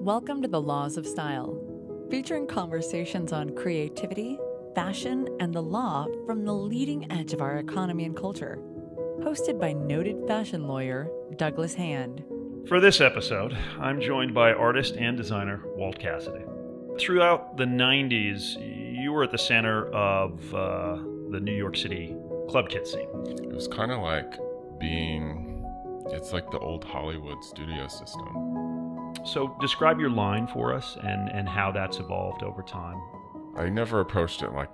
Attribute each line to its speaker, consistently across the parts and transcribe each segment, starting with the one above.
Speaker 1: Welcome to The Laws of Style, featuring conversations on creativity, fashion, and the law from the leading edge of our economy and culture. Hosted by noted fashion lawyer Douglas Hand.
Speaker 2: For this episode, I'm joined by artist and designer Walt Cassidy. Throughout the 90s, you were at the center of the New York City club kit scene.
Speaker 3: It was kind of like it's like the old Hollywood studio system.
Speaker 2: So describe your line for us and how that's evolved over time.
Speaker 3: I never approached it like,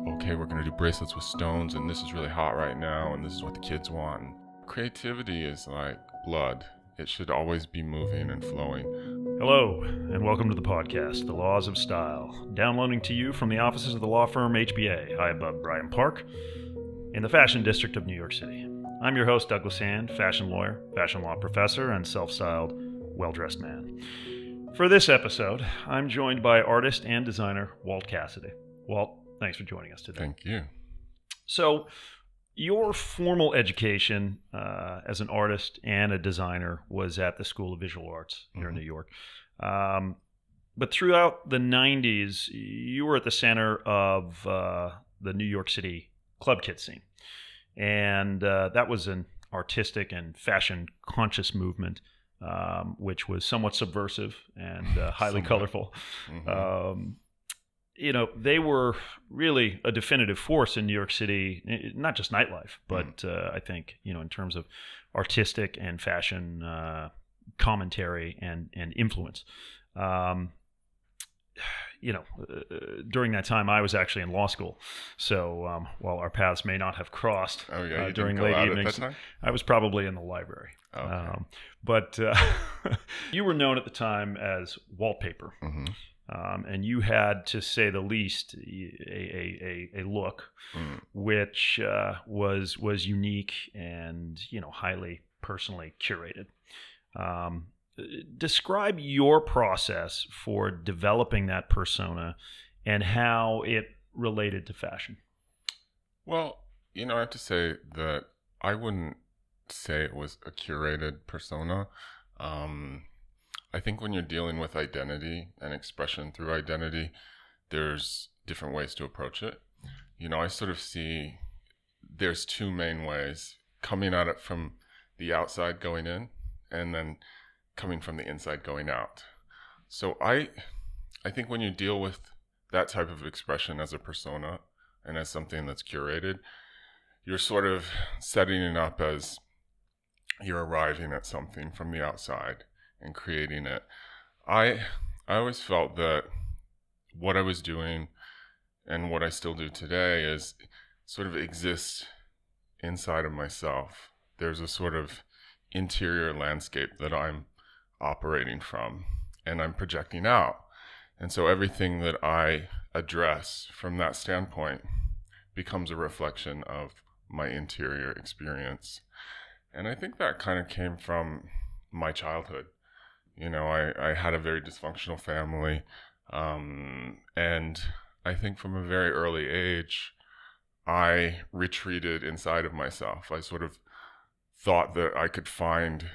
Speaker 3: okay, we're going to do bracelets with stones and this is really hot right now and this is what the kids want. And creativity is like blood. It should always be moving and flowing.
Speaker 2: Hello, and welcome to the podcast, The Laws of Style, downloading to you from the offices of the law firm HBA, high above Bryant Park, in the Fashion District of New York City. I'm your host, Douglas Hand, fashion lawyer, fashion law professor, and self-styled, well-dressed man. For this episode, I'm joined by artist and designer Walt Cassidy. Walt, thanks for joining us today.
Speaker 3: Thank you.
Speaker 2: So, your formal education as an artist and a designer was at the School of Visual Arts here in New York. But throughout the 90s, you were at the center of the New York City club kit scene. And that was an artistic and fashion-conscious movement, which was somewhat subversive and highly colorful. They were really a definitive force in New York City, not just nightlife, but I think, in terms of artistic and fashion commentary and influence. During that time, I was actually in law school. So while our paths may not have crossed during late evenings, I was probably in the library.
Speaker 3: Okay.
Speaker 2: But you were known at the time as Wallpaper. And you had, to say the least, a look which was unique and highly personally curated. Describe your process for developing that persona and how it related to fashion.
Speaker 3: Well, I have to say that I wouldn't say it was a curated persona. I think when you're dealing with identity and expression through identity, there's different ways to approach it. I sort of see there's two main ways: coming at it from the outside going in, and then coming from the inside going out. So I think when you deal with that type of expression as a persona and as something that's curated, you're sort of setting it up as you're arriving at something from the outside and creating it. I always felt that what I was doing and what I still do today is sort of exist inside of myself. There's a sort of interior landscape that I'm operating from and I'm projecting out. And so everything that I address from that standpoint becomes a reflection of my interior experience. And I think that kind of came from my childhood. I had a very dysfunctional family. And I think from a very early age, I retreated inside of myself. I sort of thought that I could find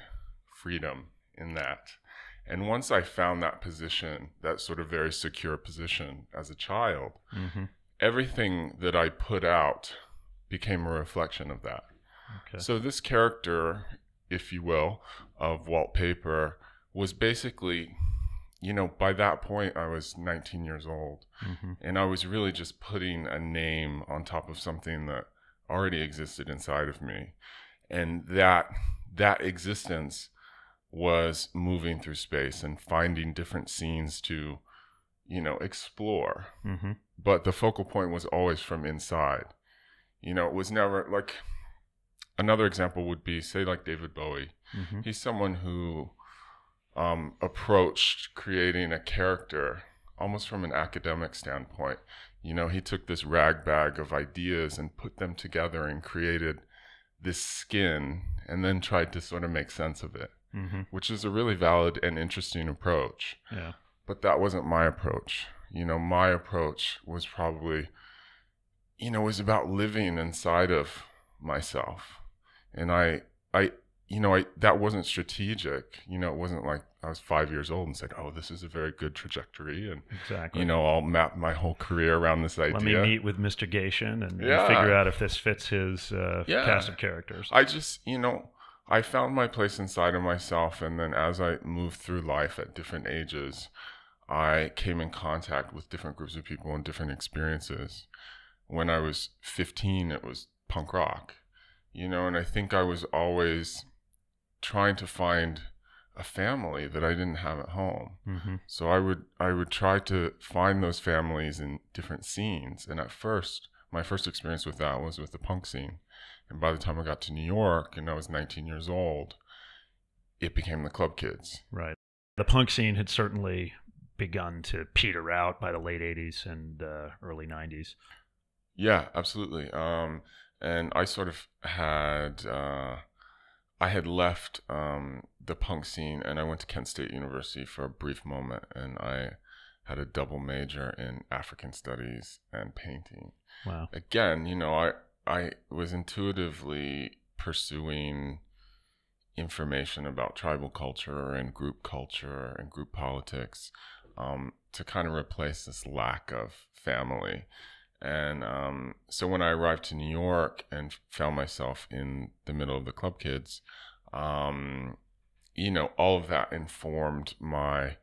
Speaker 3: freedom in that. And once I found that position, that sort of very secure position as a child, everything that I put out became a reflection of that. Okay. So this character, if you will, of Wallpaper was basically, by that point I was 19 years old. And I was really just putting a name on top of something that already existed inside of me. And that existence was moving through space and finding different scenes to, explore. But the focal point was always from inside. It was never like, another example would be, say, like David Bowie. He's someone who approached creating a character almost from an academic standpoint. He took this ragbag of ideas and put them together and created this skin and then tried to sort of make sense of it, which is a really valid and interesting approach. Yeah. But that wasn't my approach. My approach was probably, was about living inside of myself. And I that wasn't strategic. It wasn't like I was 5 years old and said, "Oh, this is a very good trajectory," and
Speaker 2: exactly.
Speaker 3: I'll map my whole career around this idea.
Speaker 2: Let me meet with Mr. Gation and figure out if this fits his cast of characters.
Speaker 3: I just, I found my place inside of myself, and then as I moved through life at different ages, I came in contact with different groups of people and different experiences. When I was 15, it was punk rock, and I think I was always trying to find a family that I didn't have at home.
Speaker 2: Mm-hmm.
Speaker 3: So I would try to find those families in different scenes. And at first, my first experience with that was with the punk scene. And by the time I got to New York and I was 19 years old, it became the club kids.
Speaker 2: Right. The punk scene had certainly begun to peter out by the late 80s and early 90s.
Speaker 3: Yeah, absolutely. And I sort of had... I had left the punk scene, and I went to Kent State University for a brief moment, and I had a double major in African studies and painting.
Speaker 2: Wow.
Speaker 3: Again, I was intuitively pursuing information about tribal culture and group politics to kind of replace this lack of family. And so when I arrived to New York and found myself in the middle of the club kids, all of that informed my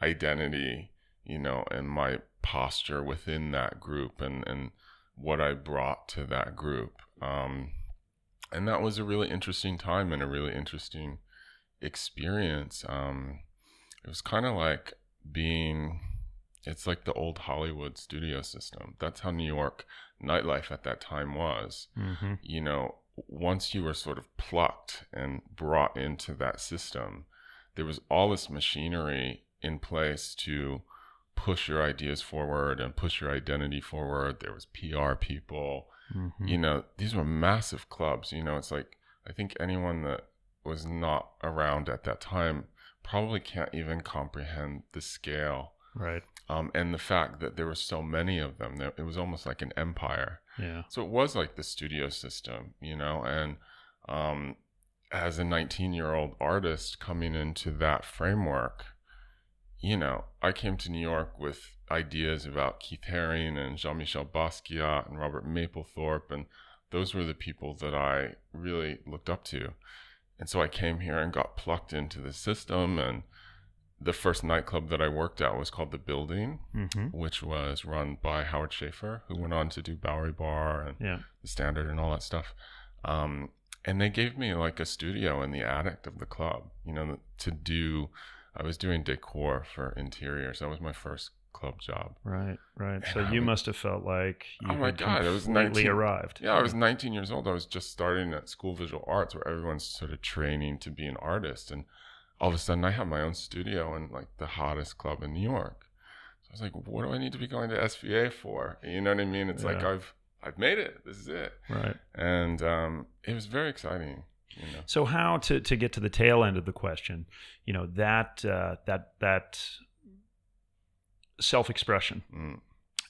Speaker 3: identity, and my posture within that group and what I brought to that group. And that was a really interesting time and a really interesting experience. It was kind of like it's like the old Hollywood studio system. That's how New York nightlife at that time was.
Speaker 2: Mm-hmm.
Speaker 3: Once you were sort of plucked and brought into that system, there was all this machinery in place to push your ideas forward and push your identity forward. There was PR people. Mm-hmm. These were massive clubs. It's like, I think anyone that was not around at that time probably can't even comprehend the scale.
Speaker 2: Right.
Speaker 3: And the fact that there were so many of them, it was almost like an empire.
Speaker 2: Yeah.
Speaker 3: So it was like the studio system, and as a 19-year-old artist coming into that framework, I came to New York with ideas about Keith Haring and Jean-Michel Basquiat and Robert Mapplethorpe, and those were the people that I really looked up to. And so I came here and got plucked into the system, and the first nightclub that I worked at was called The Building, mm-hmm. which was run by Howard Schaefer, who went on to do Bowery Bar and The Standard and all that stuff. And they gave me like a studio in the attic of the club, I was doing decor for interiors. That was my first club job.
Speaker 2: Right. So you must have felt like you
Speaker 3: I was 19,
Speaker 2: arrived.
Speaker 3: Yeah, I was 19 years old. I was just starting at School of Visual Arts, where everyone's sort of training to be an artist, and all of a sudden I have my own studio in like the hottest club in New York. So I was like, what do I need to be going to SVA for? You know what I mean? It's like, I've made it. This is it.
Speaker 2: Right.
Speaker 3: And it was very exciting.
Speaker 2: So how to get to the tail end of the question, that self-expression,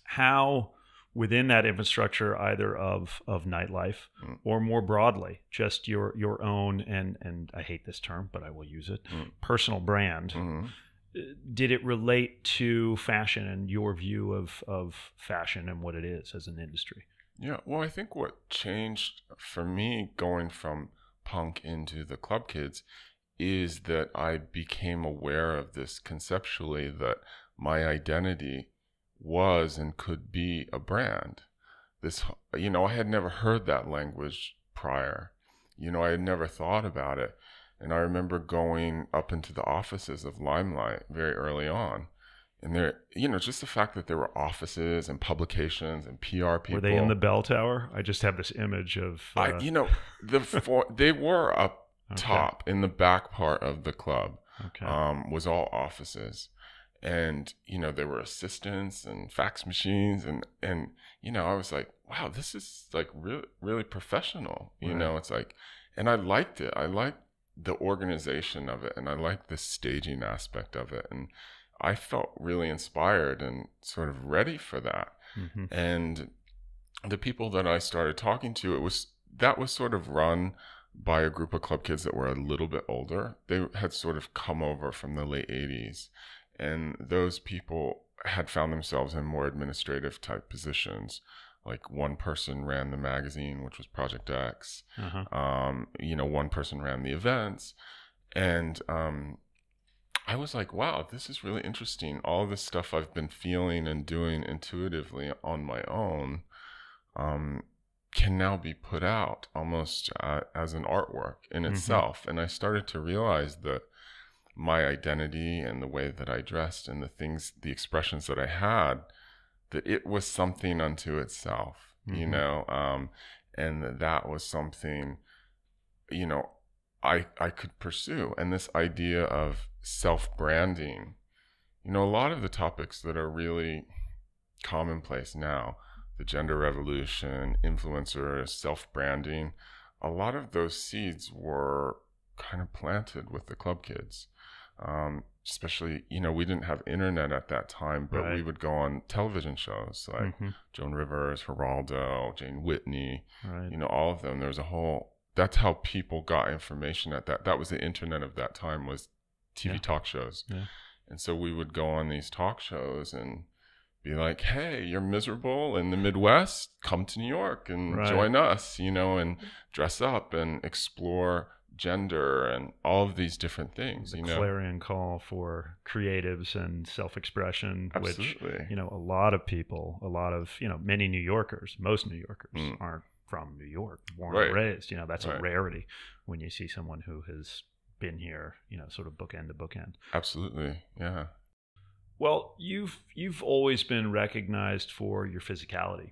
Speaker 2: how within that infrastructure, either of nightlife or more broadly, just your own, and I hate this term, but I will use it, personal brand, did it relate to fashion and your view of fashion and what it is as an industry?
Speaker 3: Yeah, well, I think what changed for me going from punk into the club kids is that I became aware of this conceptually, that my identity was and could be a brand. I had never heard that language prior. I had never thought about it. And I remember going up into the offices of Limelight very early on. And there, just the fact that there were offices and publications and PR people.
Speaker 2: Were they in the bell tower? I just have this image of...
Speaker 3: they were up top in the back part of the club.
Speaker 2: Okay.
Speaker 3: Was all offices. And, there were assistants and fax machines. And I was like, wow, this is like really, really professional. It's like, and I liked it. I liked the organization of it. And I liked the staging aspect of it. And I felt really inspired and sort of ready for that. Mm-hmm. And the people that I started talking to, that was sort of run by a group of club kids that were a little bit older. They had sort of come over from the late 80s. And those people had found themselves in more administrative type positions. Like one person ran the magazine, which was Project X. One person ran the events. And I was like, wow, this is really interesting. All this stuff I've been feeling and doing intuitively on my own can now be put out almost as an artwork in itself. And I started to realize that my identity and the way that I dressed and the expressions that I had, that it was something unto itself, and that was something, I could pursue. And this idea of self-branding, a lot of the topics that are really commonplace now, the gender revolution, influencers, self-branding, a lot of those seeds were kind of planted with the club kids. Especially, we didn't have internet at that time, but we would go on television shows like Joan Rivers, Geraldo, Jane Whitney, all of them. There was that's how people got information at that was the internet of that time, was TV talk shows. Yeah. And so we would go on these talk shows and be like, hey, you're miserable in the Midwest, come to New York and join us, and dress up and explore gender and all of these different things.
Speaker 2: The clarion call for creatives and self-expression.
Speaker 3: Absolutely.
Speaker 2: Which a lot of people, many New Yorkers, most New Yorkers aren't from New York, born and raised. That's a rarity when you see someone who has been here, sort of bookend to bookend.
Speaker 3: Absolutely. Yeah.
Speaker 2: Well, you've always been recognized for your physicality,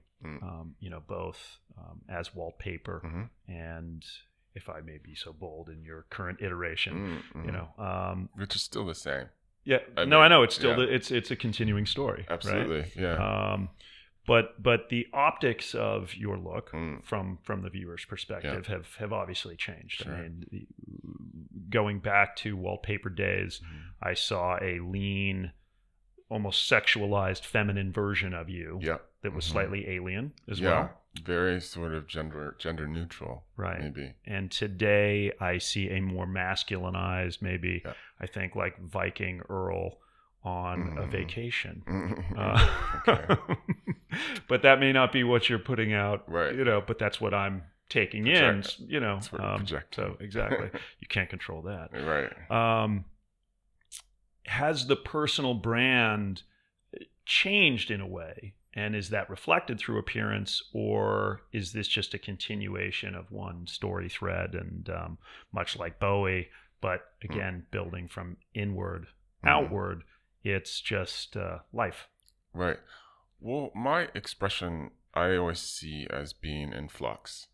Speaker 2: both as wallpaper and, if I may be so bold, in your current iteration,
Speaker 3: which is still the same.
Speaker 2: Yeah, I know it's still it's a continuing story.
Speaker 3: Absolutely,
Speaker 2: right?
Speaker 3: Yeah.
Speaker 2: But the optics of your look from the viewer's perspective have obviously changed.
Speaker 3: Sure.
Speaker 2: I mean, going back to wallpaper days, I saw a lean, almost sexualized feminine version of you that was slightly alien as well.
Speaker 3: Very sort of gender neutral, maybe.
Speaker 2: And today I see a more masculinized, maybe I think like Viking Earl on a vacation. But that may not be what you're putting out, but that's what I'm taking in,
Speaker 3: That's what you're projecting.
Speaker 2: So exactly, you can't control that.
Speaker 3: Right.
Speaker 2: Has the personal brand changed in a way? And is that reflected through appearance, or is this just a continuation of one story thread and much like Bowie, but again, building from inward outward, it's just life?
Speaker 3: Right. Well, my expression I always see as being in flux,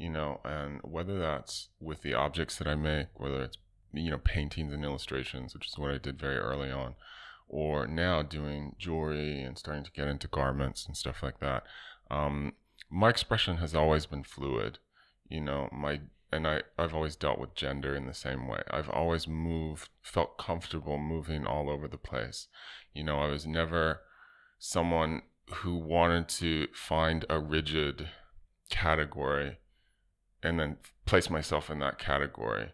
Speaker 3: and whether that's with the objects that I make, whether it's, paintings and illustrations, which is what I did very early on, or now doing jewelry and starting to get into garments and stuff like that. My expression has always been fluid, I've always dealt with gender in the same way. I've always felt comfortable moving all over the place. I was never someone who wanted to find a rigid category and then place myself in that category.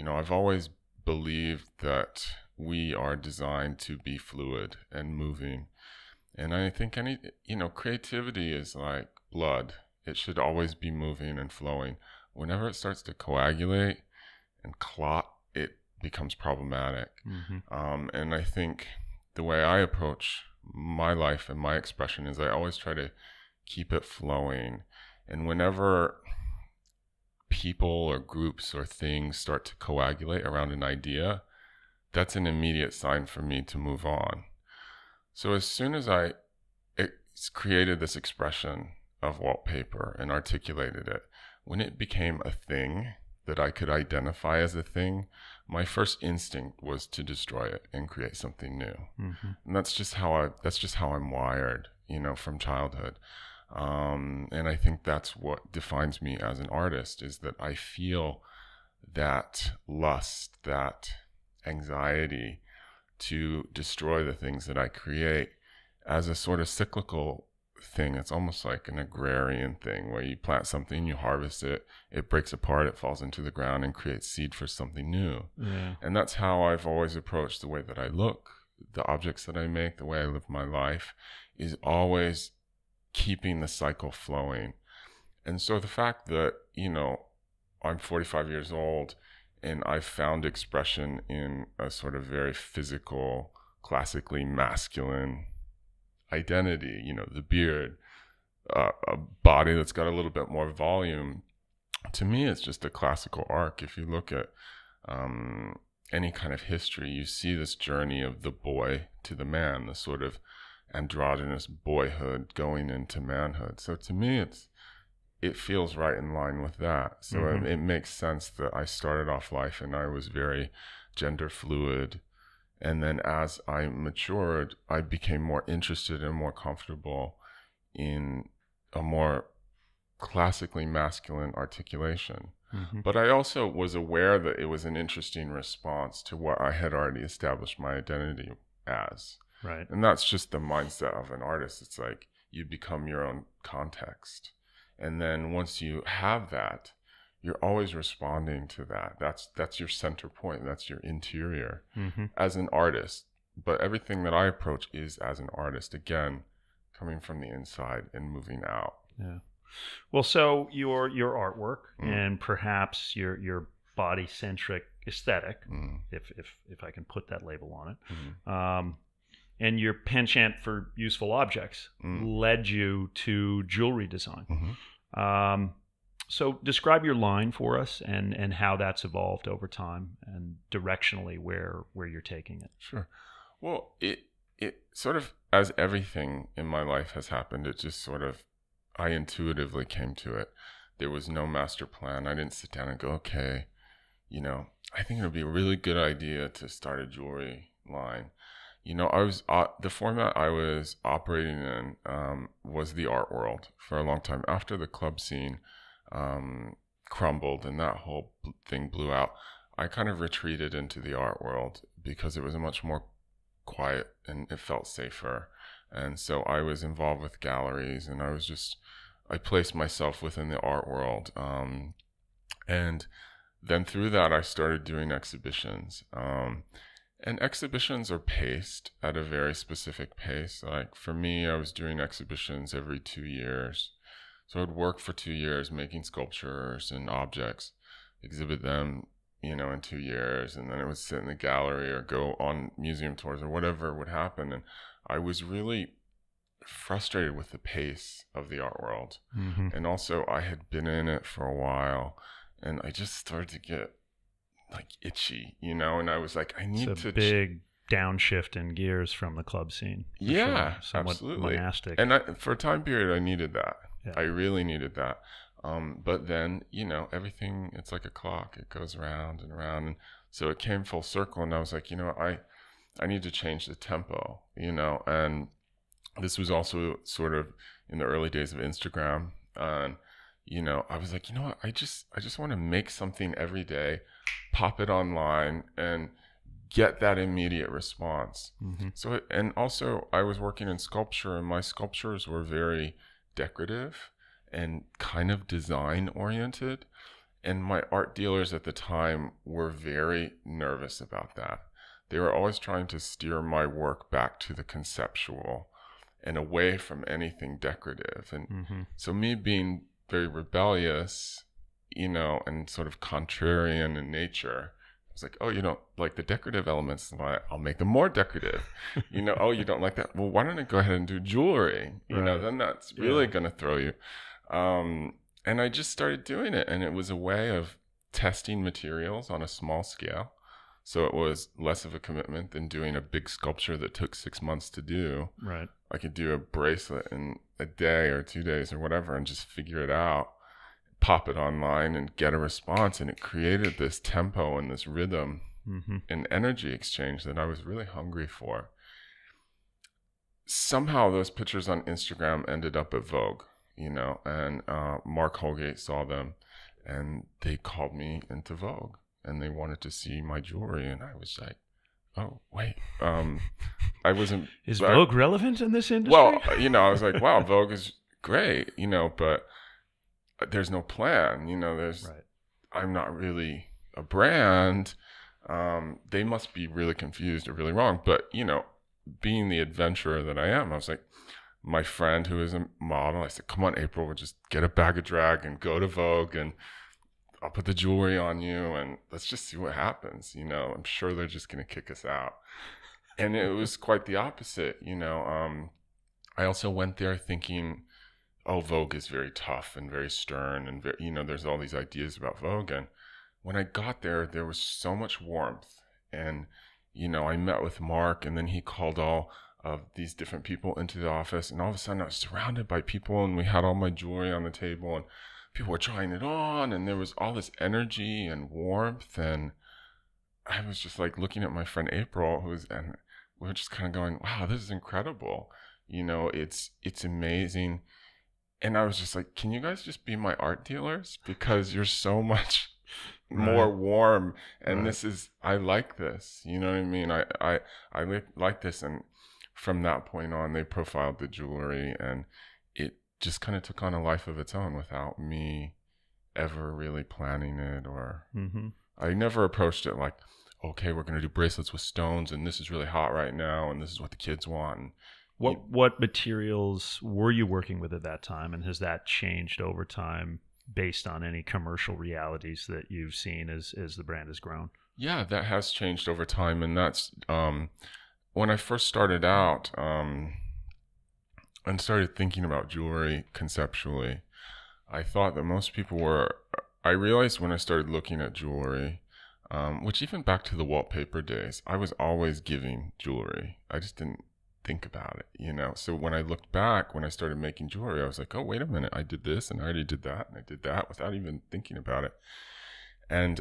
Speaker 3: I've always believed that we are designed to be fluid and moving. And I think creativity is like blood. It should always be moving and flowing. Whenever it starts to coagulate and clot, it becomes problematic. And I think the way I approach my life and my expression is I always try to keep it flowing. And whenever people or groups or things start to coagulate around an idea, that's an immediate sign for me to move on. So as soon as I created this expression of wallpaper and articulated it, when it became a thing that I could identify as a thing, my first instinct was to destroy it and create something new. And that's just how I'm wired, from childhood. And I think that's what defines me as an artist, is that I feel that lust, that anxiety to destroy the things that I create as a sort of cyclical thing. It's almost like an agrarian thing where you plant something, you harvest it, it breaks apart, it falls into the ground and creates seed for something new.
Speaker 2: Yeah.
Speaker 3: And that's how I've always approached the way that I look, the objects that I make, the way I live my life, is always keeping the cycle flowing. And so the fact that, you know, I'm 45 years old and I found expression in a sort of very physical, classically masculine identity, you know, the beard, a body that's got a little bit more volume. To me, it's just a classical arc. If you look at any kind of history, you see this journey of the boy to the man, the sort of androgynous boyhood going into manhood. So to me, it feels right in line with that. So it makes sense that I started off life and I was very gender fluid. And then as I matured, I became more interested and more comfortable in a more classically masculine articulation. But I also was aware that it was an interesting response to what I had already established my identity as.
Speaker 2: Right.
Speaker 3: And that's just the mindset of an artist. It's like you become your own context. And then once you have that, you're always responding to that. That's your center point. That's your interior as an artist. But everything that I approach is as an artist, again, coming from the inside and moving out.
Speaker 2: Yeah. Well, so your artwork and perhaps your body-centric aesthetic, if I can put that label on it, and your penchant for useful objects led you to jewelry design. So describe your line for us and how that's evolved over time and directionally where you're taking it.
Speaker 3: Sure. Well, it sort of, as everything in my life has happened, it just sort of, I intuitively came to it. There was no master plan. I didn't sit down and go, okay, you know, I think it would be a really good idea to start a jewelry line. You know, I was the format I was operating in was the art world for a long time. After the club scene crumbled and that whole thing blew out, I kind of retreated into the art world because it was a much more quiet and it felt safer. And so I was involved with galleries and I placed myself within the art world. And then through that, I started doing exhibitions. And exhibitions are paced at a very specific pace. Like for me, I was doing exhibitions every 2 years. So I'd work for 2 years making sculptures and objects, exhibit them, you know, in 2 years. And then it would sit in the gallery or go on museum tours or whatever would happen. And I was really frustrated with the pace of the art world. And also I had been in it for a while and I just started to get like itchy, you know, and I was like, I need
Speaker 2: it's a
Speaker 3: to
Speaker 2: big downshift in gears from the club scene.
Speaker 3: Yeah,
Speaker 2: sure. Somewhat
Speaker 3: absolutely.
Speaker 2: monastic.
Speaker 3: And for a time period, I needed that.
Speaker 2: Yeah.
Speaker 3: I really needed that. But then, you know, everything, it's like a clock. It goes around and around. And so it came full circle and I was like, you know, I need to change the tempo, you know, and this was also sort of in the early days of Instagram. And, you know, I was like, you know what, I just want to make something every day, pop it online and get that immediate response. So, and also I was working in sculpture and my sculptures were very decorative and kind of design oriented. And my art dealers at the time were very nervous about that. They were always trying to steer my work back to the conceptual and away from anything decorative. And so me being very rebellious, you know, and sort of contrarian in nature, I was like, oh, you don't like the decorative elements, I'll make them more decorative. You know, oh, you don't like that? Well, why don't I go ahead and do jewelry? You know, then that's really going to throw you. And I just started doing it. And it was a way of testing materials on a small scale. So it was less of a commitment than doing a big sculpture that took 6 months to do.
Speaker 2: Right.
Speaker 3: I could do a bracelet in a day or 2 days or whatever and just figure it out, pop it online and get a response. And it created this tempo and this rhythm and energy exchange that I was really hungry for. Somehow those pictures on Instagram ended up at Vogue, you know, and Mark Holgate saw them and they called me into Vogue and they wanted to see my jewelry. And I was like, oh, wait. I wasn't.
Speaker 2: Is Vogue relevant in this industry?
Speaker 3: Well, I was like, wow, Vogue is great, but there's no plan.
Speaker 2: Right.
Speaker 3: I'm not really a brand. They must be really confused or really wrong. But, being the adventurer that I am, I was like, my friend who is a model, I said, come on, April, we'll just get a bag of drag and go to Vogue and I'll put the jewelry on you and let's just see what happens. I'm sure they're just going to kick us out. And it was quite the opposite. I also went there thinking, oh, Vogue is very tough and very stern and very, there's all these ideas about Vogue. And when I got there, there was so much warmth. And, I met with Mark and then he called all of these different people into the office. And all of a sudden I was surrounded by people and we had all my jewelry on the table and people were trying it on. And there was all this energy and warmth. And I was just like looking at my friend April, and we were just kind of going, wow, this is incredible. It's amazing. And I was just like, can you guys just be my art dealers? Because you're so much more warm. And I like this. You know what I mean? I like this. And from that point on, they profiled the jewelry and it just kind of took on a life of its own without me ever really planning it I never approached it like, okay, we're going to do bracelets with stones and this is really hot right now and this is what the kids want. And
Speaker 2: what materials were you working with at that time, and has that changed over time based on any commercial realities that you've seen as the brand has grown?
Speaker 3: Yeah, that has changed over time, and that's when I first started out and started thinking about jewelry conceptually. I thought that most people were. I realized when I started looking at jewelry, which even back to the wallpaper days, I was always giving jewelry. I just didn't think about it, So when I looked back, when I started making jewelry, I was like, oh, wait a minute, I did this and I already did that and I did that without even thinking about it. And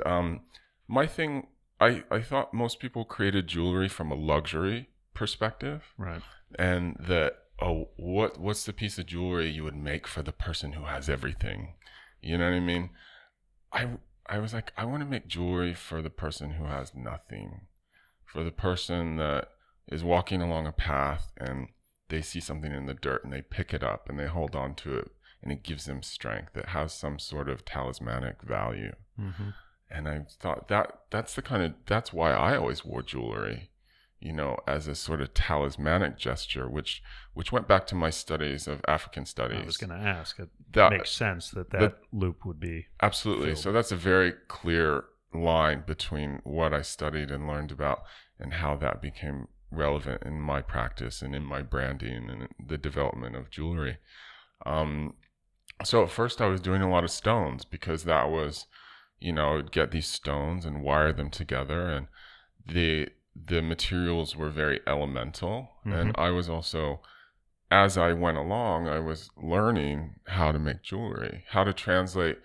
Speaker 3: my thing, I thought most people created jewelry from a luxury perspective.
Speaker 2: Right.
Speaker 3: And that, oh, what's the piece of jewelry you would make for the person who has everything? You know what I mean? I was like, I want to make jewelry for the person who has nothing, for the person that is walking along a path and they see something in the dirt and they pick it up and they hold on to it and it gives them strength. It has some sort of talismanic value. Mm-hmm. And I thought that's why I always wore jewelry, as a sort of talismanic gesture, which went back to my studies of African studies.
Speaker 2: I was going to ask. It makes sense that loop would be
Speaker 3: absolutely filled. So that's a very clear line between what I studied and learned about and how that became relevant in my practice and in my branding and the development of jewelry. So at first I was doing a lot of stones because that was, I would get these stones and wire them together, and the materials were very elemental. Mm-hmm. And I was also, as I went along, I was learning how to make jewelry, how to translate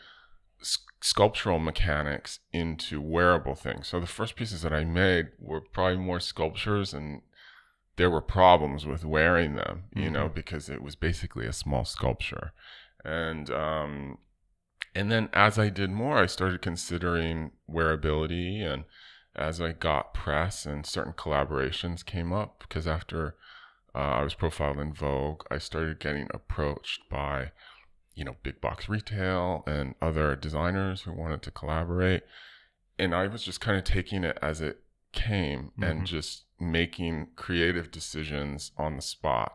Speaker 3: sculptural mechanics into wearable things. So the first pieces that I made were probably more sculptures, and there were problems with wearing them, because it was basically a small sculpture. And then as I did more, I started considering wearability, and as I got press and certain collaborations came up, because after I was profiled in Vogue, I started getting approached by big box retail and other designers who wanted to collaborate. And I was just kind of taking it as it came, mm-hmm. and just making creative decisions on the spot,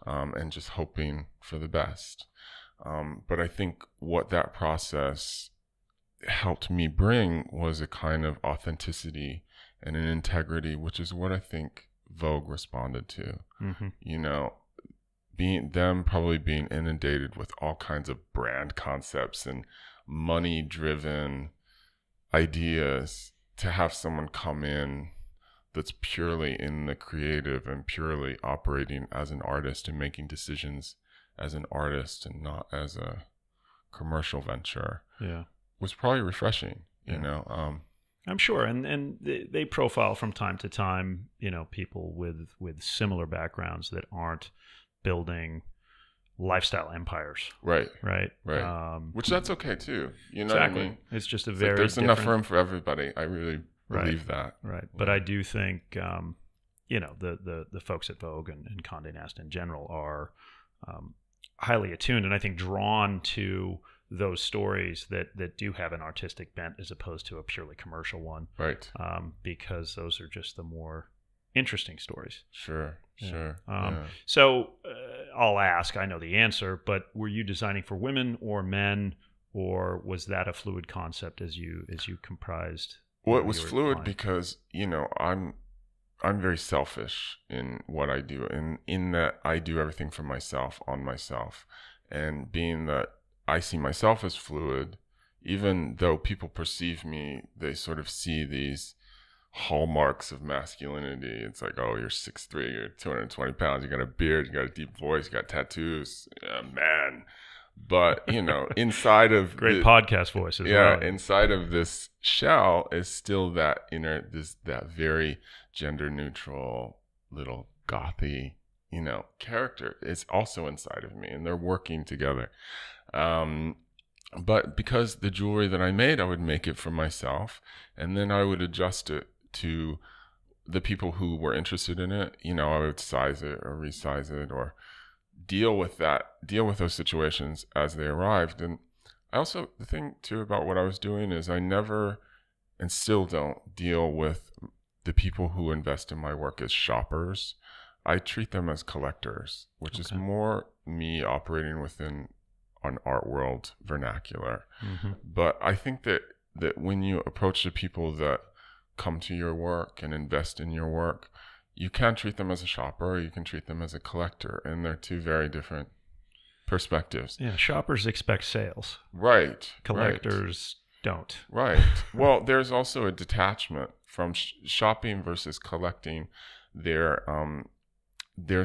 Speaker 3: and just hoping for the best. But I think what that process helped me bring was a kind of authenticity and an integrity, which is what I think Vogue responded to. Mm-hmm. Probably being inundated with all kinds of brand concepts and money-driven ideas, to have someone come in that's purely in the creative and purely operating as an artist and making decisions as an artist and not as a commercial venture, was probably refreshing.
Speaker 2: I'm sure, and they profile from time to time, people with similar backgrounds that aren't building lifestyle empires.
Speaker 3: Right. Which that's okay too. You know
Speaker 2: exactly.
Speaker 3: what I mean?
Speaker 2: It's just
Speaker 3: there's enough room for everybody. I really believe that.
Speaker 2: Right. But I do think, the folks at Vogue and Condé Nast in general are highly attuned and I think drawn to those stories that do have an artistic bent as opposed to a purely commercial one.
Speaker 3: Right.
Speaker 2: Because those are just the more interesting stories.
Speaker 3: Sure.
Speaker 2: So I'll ask, I know the answer, but were you designing for women or men, or was that a fluid concept as you comprised?
Speaker 3: Well, it was fluid because, I'm very selfish in what I do, in that I do everything for myself, on myself. And being that I see myself as fluid, even though people perceive me, they sort of see these hallmarks of masculinity. It's like, oh, you're 6'3", you're 220 pounds, you got a beard, you got a deep voice, you got tattoos, man. But, inside of
Speaker 2: great podcast voice as well.
Speaker 3: Inside of this shell is still that that very gender neutral little gothy, character is also inside of me, and they're working together. But because the jewelry that I made, I would make it for myself, and then I would adjust it to the people who were interested in it. I would size it or resize it or deal with those situations as they arrived. And I also, the thing too about what I was doing is I never, and still don't, deal with the people who invest in my work as shoppers. I treat them as collectors, which is more me operating within an art world vernacular. Mm-hmm. But I think that when you approach the people that come to your work and invest in your work, you can treat them as a shopper, or you can treat them as a collector, and they're two very different perspectives.
Speaker 2: Yeah, shoppers expect sales.
Speaker 3: Right.
Speaker 2: Collectors don't.
Speaker 3: Right. Well, there's also a detachment from shopping versus collecting. There's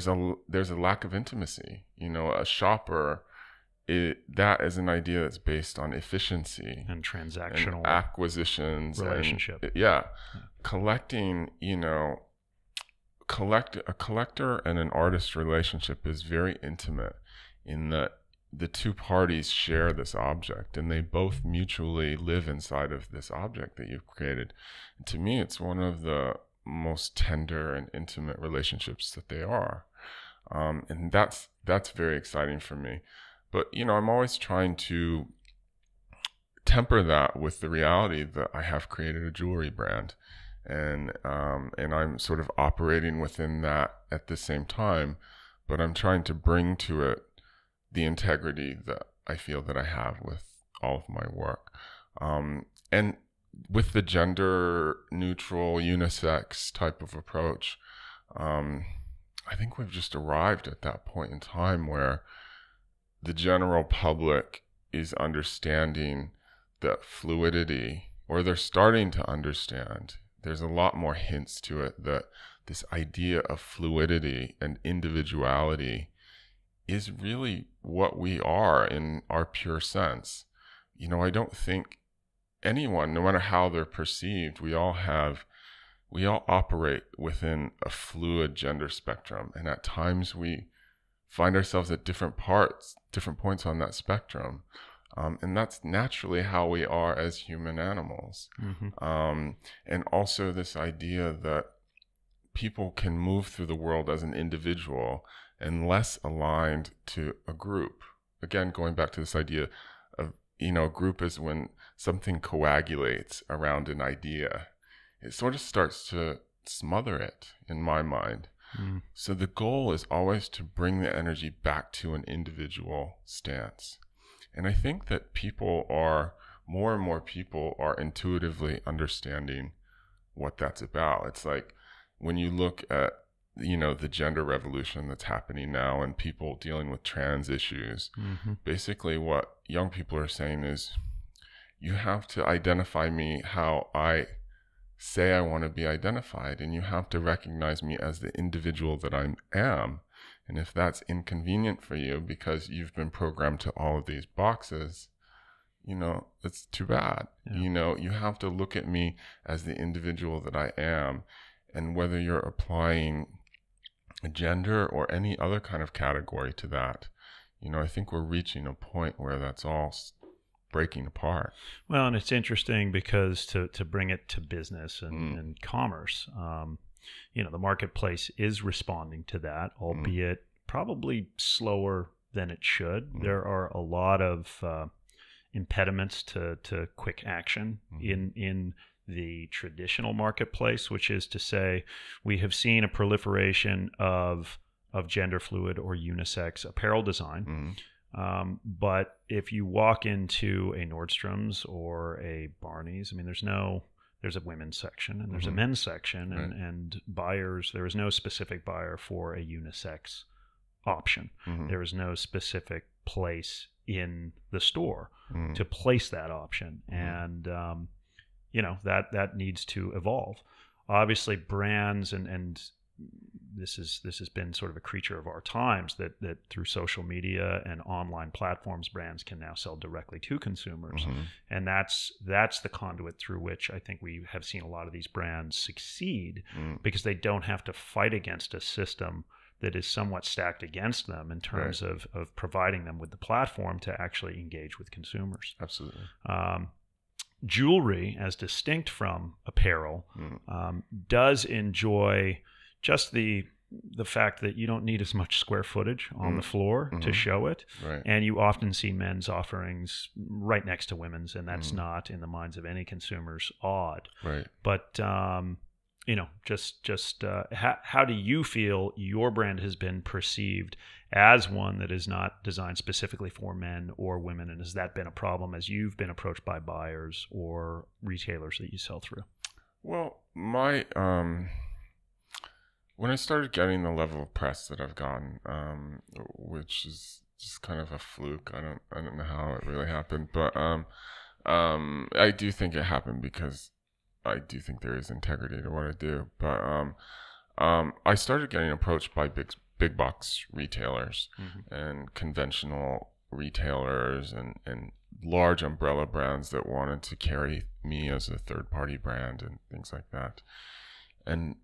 Speaker 3: a lack of intimacy. A shopper, that is an idea that's based on efficiency
Speaker 2: and transactional
Speaker 3: and acquisitions,
Speaker 2: relationship.
Speaker 3: Collecting. A collector and an artist relationship is very intimate in that the two parties share this object and they both mutually live inside of this object that you've created. And to me, it's one of the most tender and intimate relationships that they are. And that's very exciting for me. But, I'm always trying to temper that with the reality that I have created a jewelry brand. And I'm sort of operating within that at the same time, but I'm trying to bring to it the integrity that I feel that I have with all of my work. And with the gender neutral, unisex type of approach, I think we've just arrived at that point in time where the general public is understanding that fluidity, or they're starting to understand. There's a lot more hints to it that this idea of fluidity and individuality is really what we are in our pure sense. I don't think anyone, no matter how they're perceived, we all operate within a fluid gender spectrum. And at times we find ourselves at different points on that spectrum. And that's naturally how we are as human animals. Mm-hmm. And also this idea that people can move through the world as an individual and less aligned to a group. Again, going back to this idea of, a group is when something coagulates around an idea. It sort of starts to smother it, in my mind. Mm. So the goal is always to bring the energy back to an individual stance. And I think that more and more people are intuitively understanding what that's about. It's like when you look at, the gender revolution that's happening now and people dealing with trans issues, mm-hmm. Basically what young people are saying is, you have to identify me how I say I want to be identified, and you have to recognize me as the individual that I am. And if that's inconvenient for you because you've been programmed to all of these boxes, it's too bad. Yeah. You have to look at me as the individual that I am. And whether you're applying a gender or any other kind of category to that, I think we're reaching a point where that's all breaking apart.
Speaker 2: Well, and it's interesting because to bring it to business and commerce, the marketplace is responding to that, albeit probably slower than it should. There are a lot of impediments to quick action in the traditional marketplace, which is to say we have seen a proliferation of gender fluid or unisex apparel design. But if you walk into a Nordstrom's or a Barney's, I mean, there's a women's section and there's a men's section, and buyers, there is no specific buyer for a unisex option. There is no specific place in the store to place that option. And, that needs to evolve. Obviously, brands and this has been sort of a creature of our times that through social media and online platforms, brands can now sell directly to consumers. And that's the conduit through which I think we have seen a lot of these brands succeed, because they don't have to fight against a system that is somewhat stacked against them in terms of providing them with the platform to actually engage with consumers.
Speaker 3: Absolutely.
Speaker 2: Jewelry, as distinct from apparel, does enjoy just the fact that you don't need as much square footage on the floor to show it. And you often see men's offerings right next to women's, and that's not, in the minds of any consumers, odd. But how do you feel your brand has been perceived as one that is not designed specifically for men or women? And has that been a problem as you've been approached by buyers or retailers that you sell through?
Speaker 3: Well, when I started getting the level of press that I've gotten, which is just kind of a fluke, I don't know how it really happened, but I do think it happened because I do think there is integrity to what I do. But I started getting approached by big box retailers and conventional retailers and large umbrella brands that wanted to carry me as a third party brand and things like that. And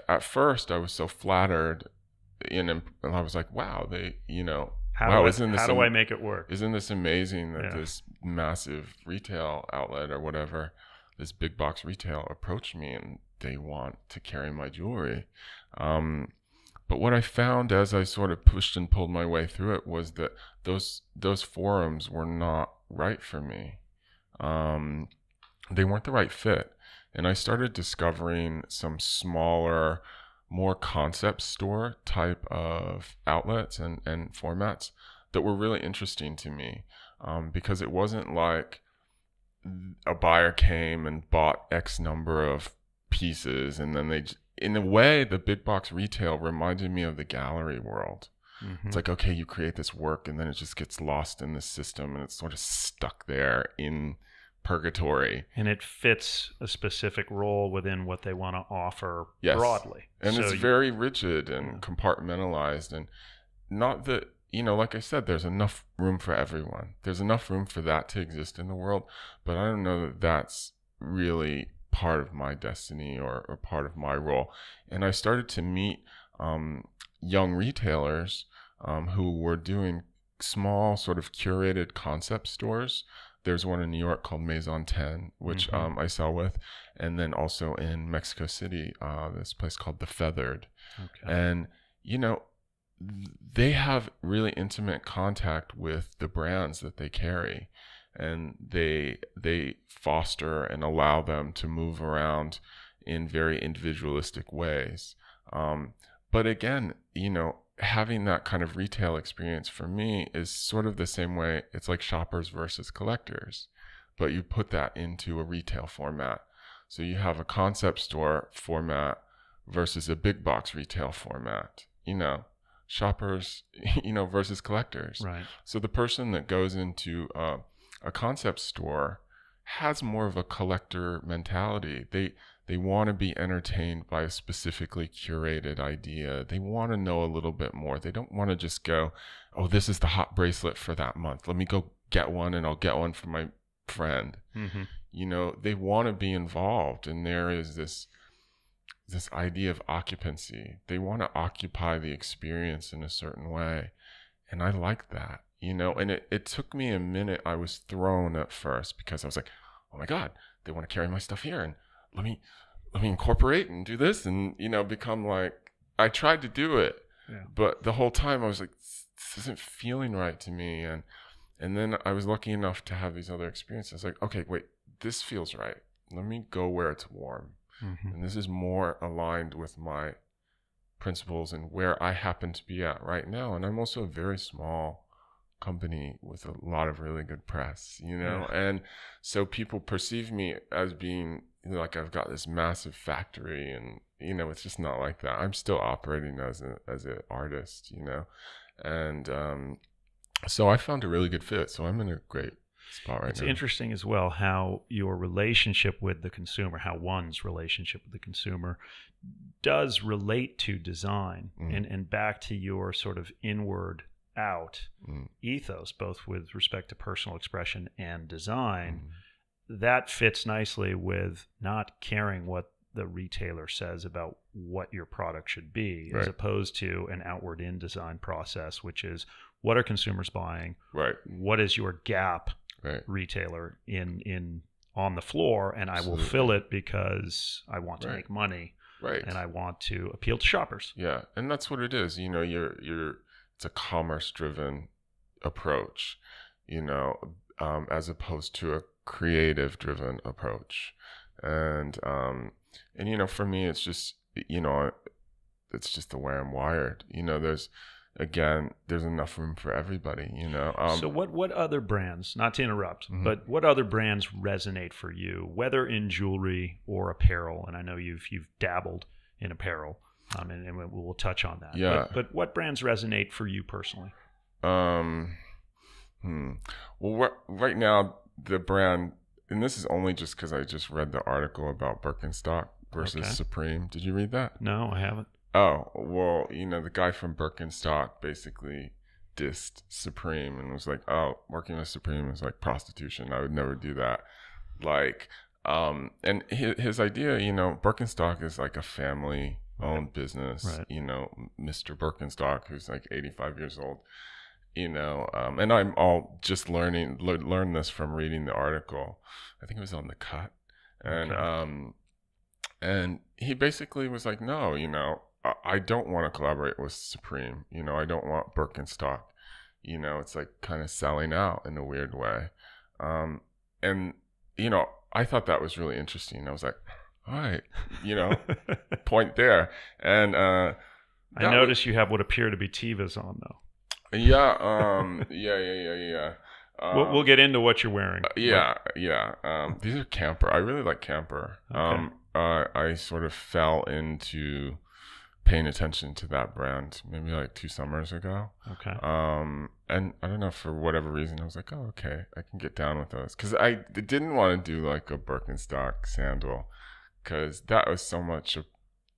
Speaker 3: at first I was so flattered and I was like, wow, how do I make it work? Isn't this amazing that this massive retail outlet or whatever, this big box retail, approached me and they want to carry my jewelry. But what I found as I sort of pushed and pulled my way through it was that those forums were not right for me. They weren't the right fit. And I started discovering some smaller, more concept store type of outlets and formats that were really interesting to me, because it wasn't like a buyer came and bought X number of pieces and then in a way, the big box retail reminded me of the gallery world. It's like, okay, you create this work and then it just gets lost in the system and it's sort of stuck there in purgatory.
Speaker 2: And it fits a specific role within what they want to offer broadly.
Speaker 3: And so it's very rigid and compartmentalized, and not that, like I said, there's enough room for everyone. There's enough room for that to exist in the world, but I don't know that that's really part of my destiny or part of my role. And I started to meet young retailers who were doing small sort of curated concept stores. There's one in New York called Maison 10, which I sell with. And then also in Mexico City, this place called The Feathered. And, they have really intimate contact with the brands that they carry. And they foster and allow them to move around in very individualistic ways. But again, having that kind of retail experience for me is sort of the same way. It's like shoppers versus collectors, but you put that into a retail format. So you have a concept store format versus a big box retail format, shoppers, versus collectors.
Speaker 2: Right.
Speaker 3: So the person that goes into a concept store has more of a collector mentality. They want to be entertained by a specifically curated idea. They want to know a little bit more. They don't want to just go, oh, this is the hot bracelet for that month. Let me go get one and I'll get one for my friend. They want to be involved. And there is this idea of occupancy. They want to occupy the experience in a certain way. And I like that. you know, and it took me a minute. I was thrown at first because I was like, oh my God, they want to carry my stuff here, and let me incorporate and do this, and, you know, become like, I tried to do it, but the whole time I was like, this isn't feeling right to me. And then I was lucky enough to have these other experiences. I was like, okay, wait, this feels right. Let me go where it's warm. And this is more aligned with my principles and where I happen to be at right now. And I'm also a very small company with a lot of really good press, you know? And so people perceive me as being, you know, like I've got this massive factory, and, you know, it's just not like that. I'm still operating as an artist, you know? And so I found a really good fit. So I'm in a great spot right now.
Speaker 2: It's interesting as well how your relationship with the consumer, how one's relationship with the consumer does relate to design, and back to your sort of inward out ethos, both with respect to personal expression and design. That fits nicely with not caring what the retailer says about what your product should be, as opposed to an outward in design process, which is, what are consumers buying? What is your gap, retailer, in on the floor? And I will fill it because I want to make money, and I want to appeal to shoppers.
Speaker 3: Yeah, and that's what it is. You know, it's a commerce driven approach, you know, as opposed to a creative driven approach. And you know, for me, it's just, you know, it's just the way I'm wired. You know, there's enough room for everybody, you know.
Speaker 2: So what other brands, not to interrupt, but what other brands resonate for you, whether in jewelry or apparel? And I know you've dabbled in apparel, and we'll touch on that.
Speaker 3: Yeah.
Speaker 2: But what brands resonate for you personally?
Speaker 3: Well, right now, the brand, and this is only just because I just read the article about Birkenstock versus Supreme. Did you read that?
Speaker 2: No, I haven't.
Speaker 3: Oh, well, you know, the guy from Birkenstock basically dissed Supreme and was like, oh, working with Supreme is like prostitution. I would never do that. Like, and his idea, you know, Birkenstock is like a family-owned business. You know, Mr. Birkenstock, who's like 85 years old, you know, and I'm all just learned this from reading the article. I think it was on The Cut. And, and he basically was like, no, you know, I don't want to collaborate with Supreme. You know, I don't want Birkenstock. You know, it's like kind of selling out in a weird way. And, you know, I thought that was really interesting. I was like, all right, you know, point there. And
Speaker 2: I noticed you have what appear to be Tevas on, though.
Speaker 3: Yeah.
Speaker 2: We'll get into what you're wearing.
Speaker 3: These are Camper. I really like Camper. I sort of fell into paying attention to that brand maybe like 2 summers ago. And I don't know, for whatever reason, I was like, oh, okay, I can get down with those. Because I didn't want to do like a Birkenstock sandal, because that was so much of,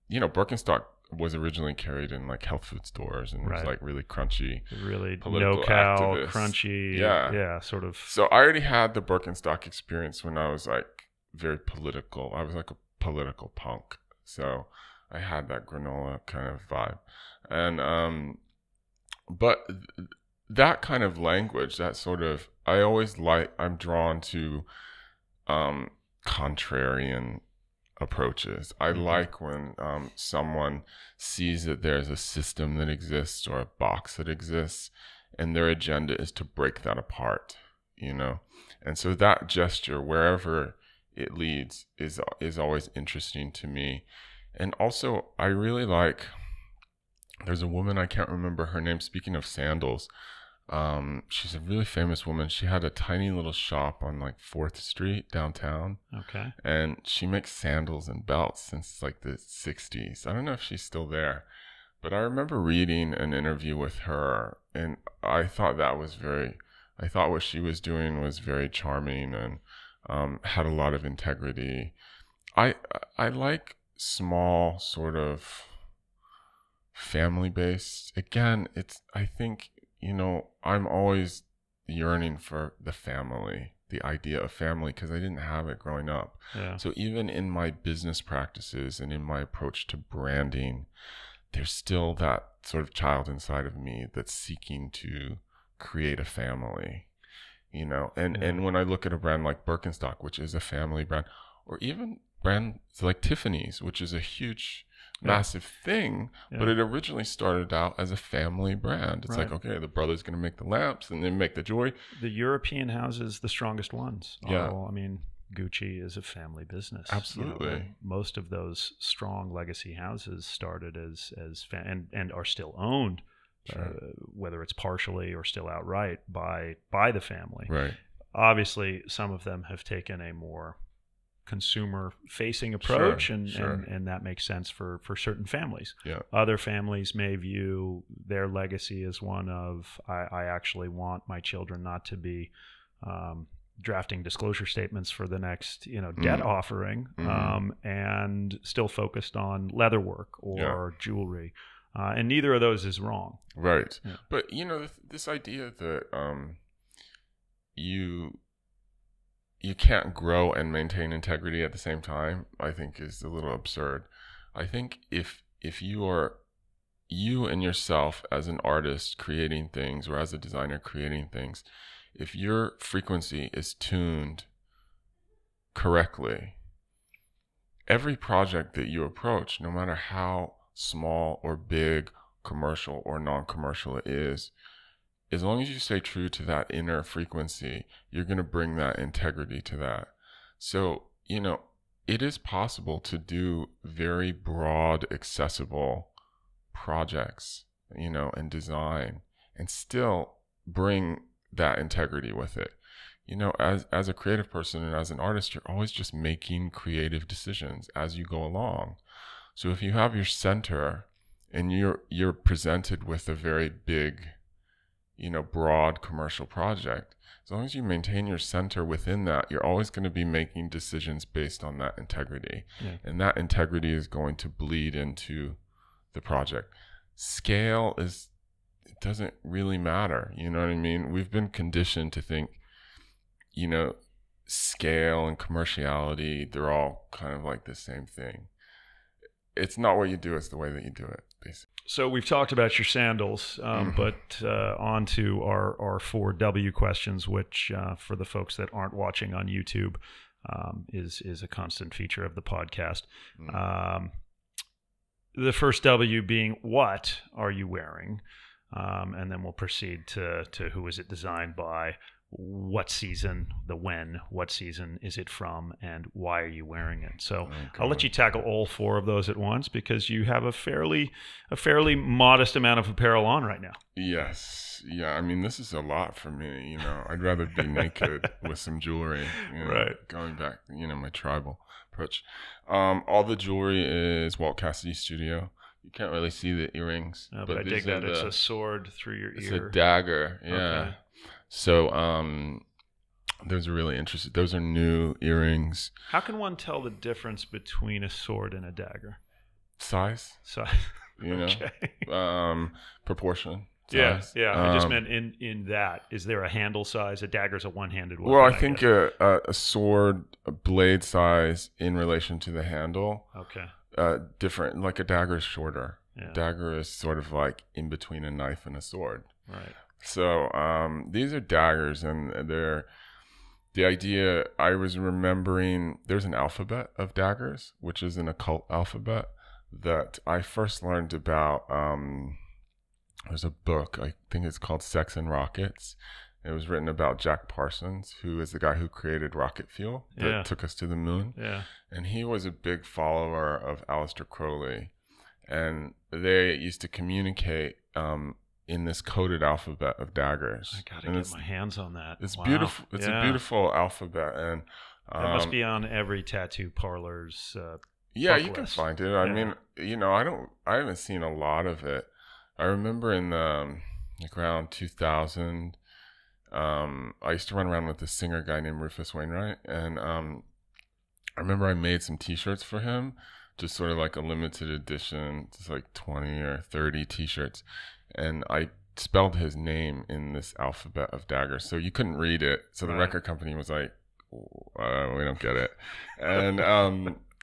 Speaker 3: you know, Birkenstock was originally carried in like health food stores and was like really crunchy,
Speaker 2: really no-cow, crunchy, sort of.
Speaker 3: So I already had the Birkenstock experience when I was like very political. I was like a political punk, so I had that granola kind of vibe. And but that kind of language, that sort of, I'm drawn to contrarian approaches. I like when someone sees that there's a system that exists or a box that exists, and their agenda is to break that apart, you know. And so that gesture, wherever it leads, is always interesting to me. And also, I really like, there's a woman, I can't remember her name, speaking of sandals, she's a really famous woman. She had a tiny little shop on like 4th Street downtown. And she makes sandals and belts since like the 60s. I don't know if she's still there, but I remember reading an interview with her, and I thought what she was doing was very charming and had a lot of integrity. I like small, sort of family-based. Again, I think, you know, I'm always yearning for the family, the idea of family, because I didn't have it growing up. So even in my business practices and in my approach to branding, there's still that sort of child inside of me that's seeking to create a family, and when I look at a brand like Birkenstock, which is a family brand, or even brands like Tiffany's, which is a huge, massive thing, but it originally started out as a family brand. It's like, okay, the brother's going to make the lamps and then make the jewelry.
Speaker 2: The European houses, the strongest ones.
Speaker 3: Yeah.
Speaker 2: I mean, Gucci is a family business.
Speaker 3: Absolutely.
Speaker 2: Most of those strong legacy houses started as and are still owned, whether it's partially or still outright by the family.
Speaker 3: Right.
Speaker 2: Obviously, some of them have taken a more consumer-facing approach, and that makes sense for certain families.
Speaker 3: Yeah.
Speaker 2: Other families may view their legacy as one of, I actually want my children not to be drafting disclosure statements for the next debt offering, and still focused on leatherwork or jewelry, and neither of those is wrong.
Speaker 3: Right. But this idea that you can't grow and maintain integrity at the same time, I think is a little absurd. I think if you are and yourself as an artist creating things, or as a designer creating things, if your frequency is tuned correctly, every project that you approach, no matter how small or big, commercial or non-commercial it is, as long as you stay true to that inner frequency, you're going to bring that integrity to that. So, it is possible to do very broad, accessible projects, and design, and still bring that integrity with it. As a creative person and as an artist, you're always just making creative decisions as you go along. So if you have your center and you're presented with a very big, broad commercial project, as long as you maintain your center within that, you're always going to be making decisions based on that integrity. Yeah. And that integrity is going to bleed into the project. Scale it doesn't really matter. You know what I mean? We've been conditioned to think, scale and commerciality, they're all kind of like the same thing. It's not what you do, it's the way that you do it, basically.
Speaker 2: So we've talked about your sandals, but on to our R4W questions, which for the folks that aren't watching on YouTube is a constant feature of the podcast. The first W being, what are you wearing? And then we'll proceed to who is it designed by, what season, what season is it from, and why are you wearing it? So I'll let you tackle all four of those at once, because you have a fairly modest amount of apparel on right now.
Speaker 3: Yes. Yeah. I mean, this is a lot for me. I'd rather be naked with some jewelry,
Speaker 2: right.
Speaker 3: Going back, my tribal approach. All the jewelry is Walt Cassidy Studio. You can't really see the earrings.
Speaker 2: No, but I dig that. It's a sword through your ear.
Speaker 3: It's a dagger. Yeah. Okay. So those are really interesting. Those are new earrings.
Speaker 2: How can one tell the difference between a sword and a dagger?
Speaker 3: Size.
Speaker 2: Okay.
Speaker 3: Proportion.
Speaker 2: Size. Yeah. I just meant in that. Is there a handle size? A dagger's a one-handed weapon.
Speaker 3: Well, I think a sword, a blade size in relation to the handle.
Speaker 2: Okay.
Speaker 3: Different. Like a dagger is shorter. Yeah. Dagger is sort of like in between a knife and a sword.
Speaker 2: Right.
Speaker 3: So these are daggers, and the idea, I was remembering, there's an alphabet of daggers, which is an occult alphabet that I first learned about. There's a book, I think it's called Sex and Rockets. It was written about Jack Parsons, who is the guy who created rocket fuel that took us to the moon.
Speaker 2: Yeah.
Speaker 3: And he was a big follower of Aleister Crowley. And they used to communicate in this coded alphabet of daggers.
Speaker 2: I gotta get my hands on that.
Speaker 3: It's beautiful. It's a beautiful alphabet, and
Speaker 2: it must be on every tattoo parlor's.
Speaker 3: Yeah, you can find it. I mean, I haven't seen a lot of it. I remember in around 2000, I used to run around with this singer guy named Rufus Wainwright, and I remember I made some T-shirts for him, just sort of like a limited edition, just like 20 or 30 T-shirts. And I spelled his name in this alphabet of daggers, so you couldn't read it. So the record company was like, we don't get it. And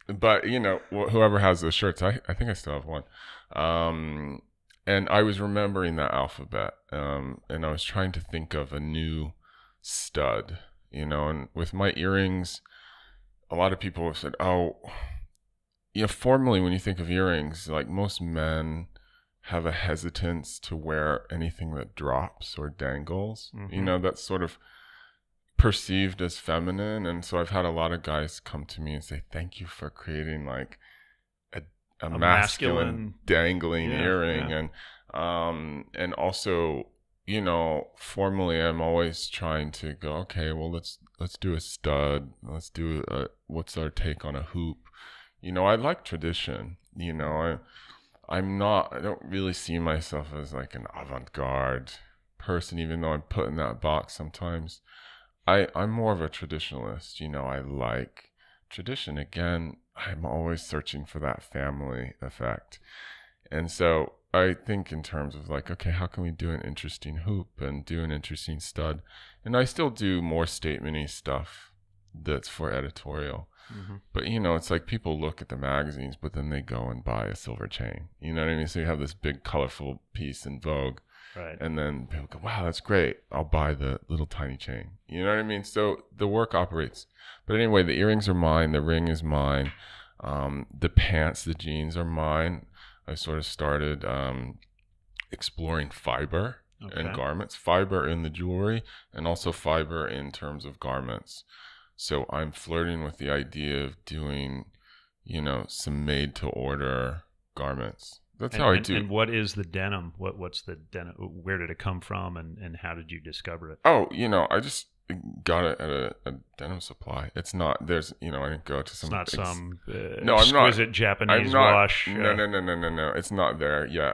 Speaker 3: but whoever has those shirts, I think I still have one. and I was remembering that alphabet, and I was trying to think of a new stud, you know, and with my earrings, a lot of people have said, oh, you know, formally when you think of earrings, like most men have a hesitance to wear anything that drops or dangles. Mm-hmm. You know, that's sort of perceived as feminine. And so I've had a lot of guys come to me and say, thank you for creating like a masculine dangling earring. And also, you know, formally I'm always trying to go, okay, well, let's do a stud. Let's do what's our take on a hoop? You know, I like tradition. You know, I don't really see myself as like an avant-garde person, even though I'm put in that box sometimes. I'm more of a traditionalist. You know, I like tradition. Again, I'm always searching for that family effect. And so I think in terms of like, okay, how can we do an interesting hoop and do an interesting stud? And I still do more statement-y stuff that's for editorial. Mm-hmm. But, you know, it's like people look at the magazines, but then they go and buy a silver chain. You know what I mean? So you have this big, colorful piece in Vogue. Right. And then people go, wow, that's great. I'll buy the little tiny chain. You know what I mean? So the work operates. But anyway, the earrings are mine. The ring is mine. The pants, the jeans are mine. I sort of started exploring fiber and garments, fiber in the jewelry, and also fiber in terms of garments. So I'm flirting with the idea of doing, you know, some made-to-order garments. That's how I do.
Speaker 2: And what is the denim? What's the denim? Where did it come from, and how did you discover it?
Speaker 3: Oh, you know, I just got it at a denim supply. It's not, there's, you know, I didn't go to some.
Speaker 2: It's not some exquisite Japanese wash.
Speaker 3: No. It's not there. Yeah.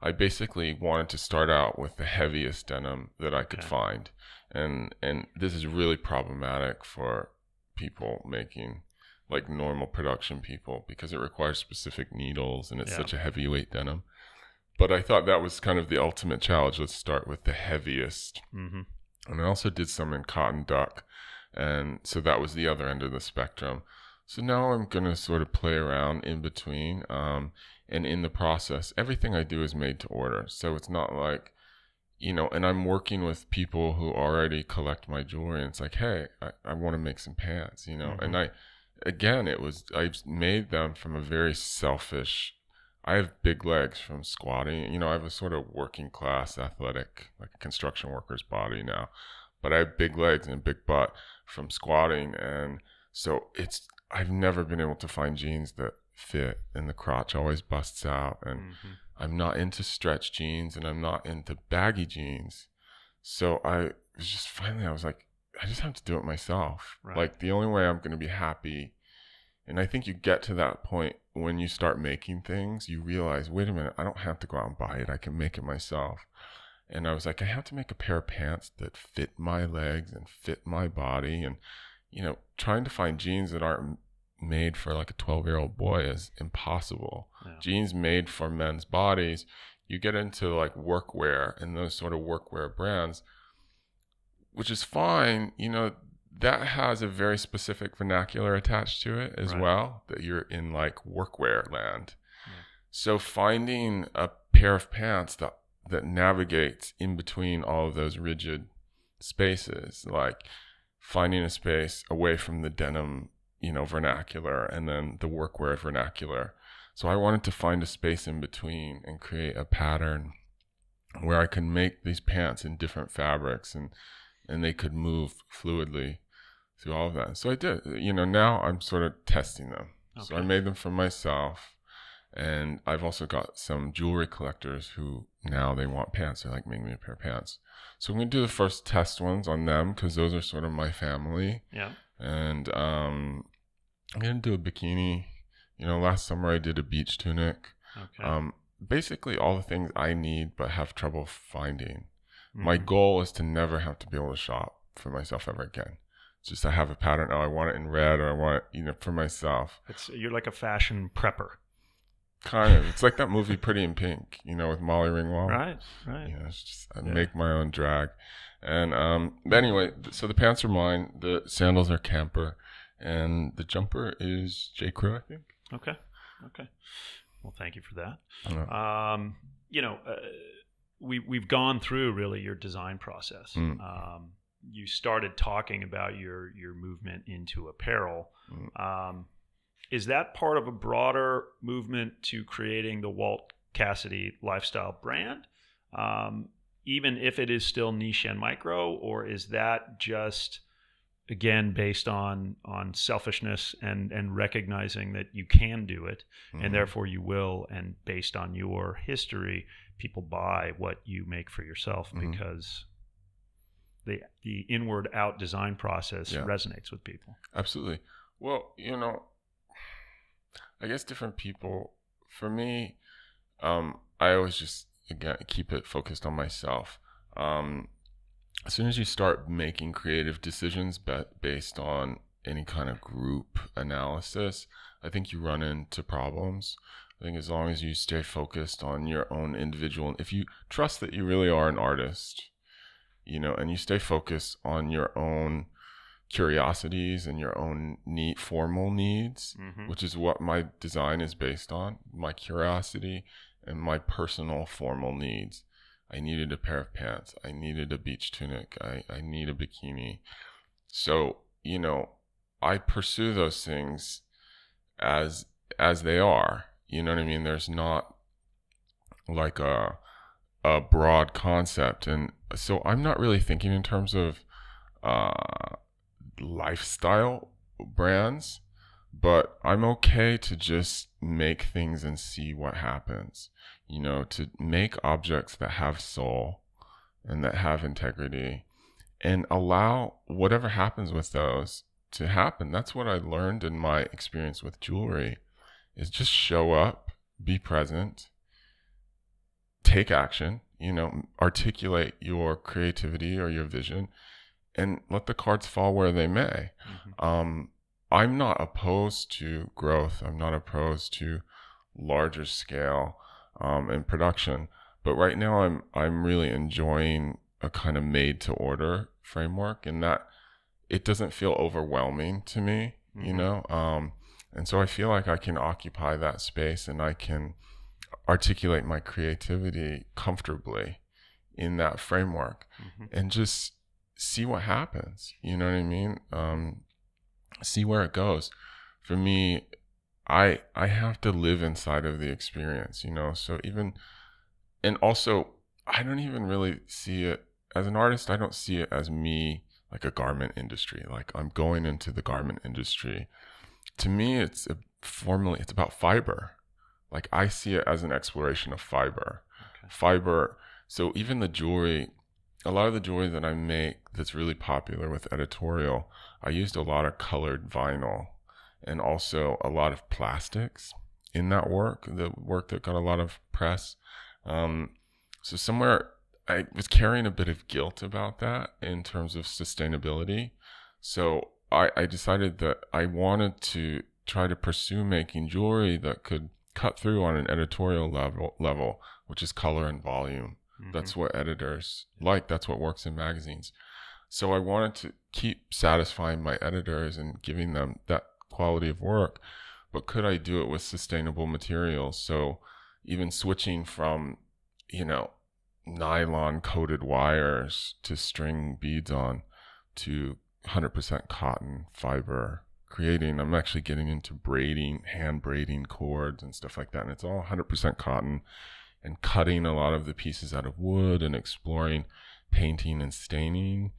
Speaker 3: I basically wanted to start out with the heaviest denim that I could find. And this is really problematic for people making like normal production people because it requires specific needles and it's such a heavyweight denim. But I thought that was kind of the ultimate challenge. Let's start with the heaviest. Mm-hmm. And I also did some in cotton duck. And so that was the other end of the spectrum. So now I'm going to sort of play around in between. And in the process, everything I do is made to order. So it's not like, you know, and I'm working with people who already collect my jewelry. And it's like, hey, I want to make some pants, you know. Mm-hmm. And I made them from a very selfish, I have big legs from squatting. You know, I have a sort of working class athletic, like a construction worker's body now. But I have big legs and a big butt from squatting. And so I've never been able to find jeans that fit, and the crotch always busts out. And I'm not into stretch jeans, and I'm not into baggy jeans. So I was like, I just have to do it myself. Right. Like the only way I'm going to be happy. And I think you get to that point when you start making things, you realize, wait a minute, I don't have to go out and buy it. I can make it myself. And I was like, I have to make a pair of pants that fit my legs and fit my body. And, you know, trying to find jeans that aren't made for like a 12-year-old boy is impossible. Yeah. Jeans made for men's bodies, you get into like workwear and those sort of workwear brands, which is fine, you know, that has a very specific vernacular attached to it as well, that you're in like workwear land. Yeah. So finding a pair of pants that navigates in between all of those rigid spaces, like finding a space away from the denim, you know, vernacular and then the workwear vernacular. So I wanted to find a space in between and create a pattern where I could make these pants in different fabrics and they could move fluidly through all of that. So I did. You know, now I'm sort of testing them. Okay. So I made them for myself. And I've also got some jewelry collectors who now they want pants. They're like, make me a pair of pants. So I'm going to do the first test ones on them because those are sort of my family. Yeah. And I'm going to do a bikini. You know, last summer I did a beach tunic. Okay. Basically all the things I need but have trouble finding. My goal is to never have to be able to shop for myself ever again. It's just I have a pattern. Oh, I want it in red, or I want it, you know, for myself.
Speaker 2: You're like a fashion prepper.
Speaker 3: Kind of. It's like that movie Pretty in Pink, you know, with Molly Ringwald.
Speaker 2: Right.
Speaker 3: You know, it's just I make my own drag. And anyway, so the pants are mine. The sandals are Camper, and the jumper is J. Crew, I think.
Speaker 2: Okay. Well, thank you for that. we've gone through really your design process. You started talking about your movement into apparel. Is that part of a broader movement to creating the Walt Cassidy lifestyle brand, even if it is still niche and micro, or is that just, again, based on selfishness and recognizing that you can do it and therefore you will, and based on your history, people buy what you make for yourself because the inward out design process resonates with people?
Speaker 3: Absolutely. Well, I guess different people, for me, I always just, again, keep it focused on myself. As soon as you start making creative decisions based on any kind of group analysis, I think you run into problems. I think as long as you stay focused on your own individual, if you trust that you really are an artist, and you stay focused on your own curiosities and your own formal needs, which is what my design is based on, my curiosity and my personal formal needs. I needed a pair of pants. I needed a beach tunic. I need a bikini. So, I pursue those things as they are. You know what I mean? There's not like a broad concept. And so I'm not really thinking in terms of lifestyle brands, but I'm okay to just make things and see what happens. To make objects that have soul and that have integrity and allow whatever happens with those to happen. That's what I learned in my experience with jewelry, is just show up, be present, take action, articulate your creativity or your vision, and let the cards fall where they may. I'm not opposed to growth. I'm not opposed to larger scale in production, but right now I'm really enjoying a kind of made to order framework, and that it doesn't feel overwhelming to me, and so I feel like I can occupy that space and I can articulate my creativity comfortably in that framework and just see what happens. You know what I mean? See where it goes. For me, I have to live inside of the experience, so and also I don't even really see it as an artist. I don't see it as me like a garment industry, like I'm going into the garment industry. To me, it's about fiber. Like I see it as an exploration of fiber. Fiber. So even the jewelry, a lot of the jewelry that I make that's really popular with editorial, I used a lot of colored vinyl and also a lot of plastics in that work, the work that got a lot of press. So somewhere I was carrying a bit of guilt about that in terms of sustainability. So I decided that I wanted to try to pursue making jewelry that could cut through on an editorial level, which is color and volume. That's what editors like. That's what works in magazines. So I wanted to keep satisfying my editors and giving them that quality of work, but could I do it with sustainable materials? So even switching from, nylon coated wires to string beads on to 100% cotton fiber, I'm actually getting into hand braiding cords and stuff like that. And it's all 100% cotton, and cutting a lot of the pieces out of wood and exploring painting and staining.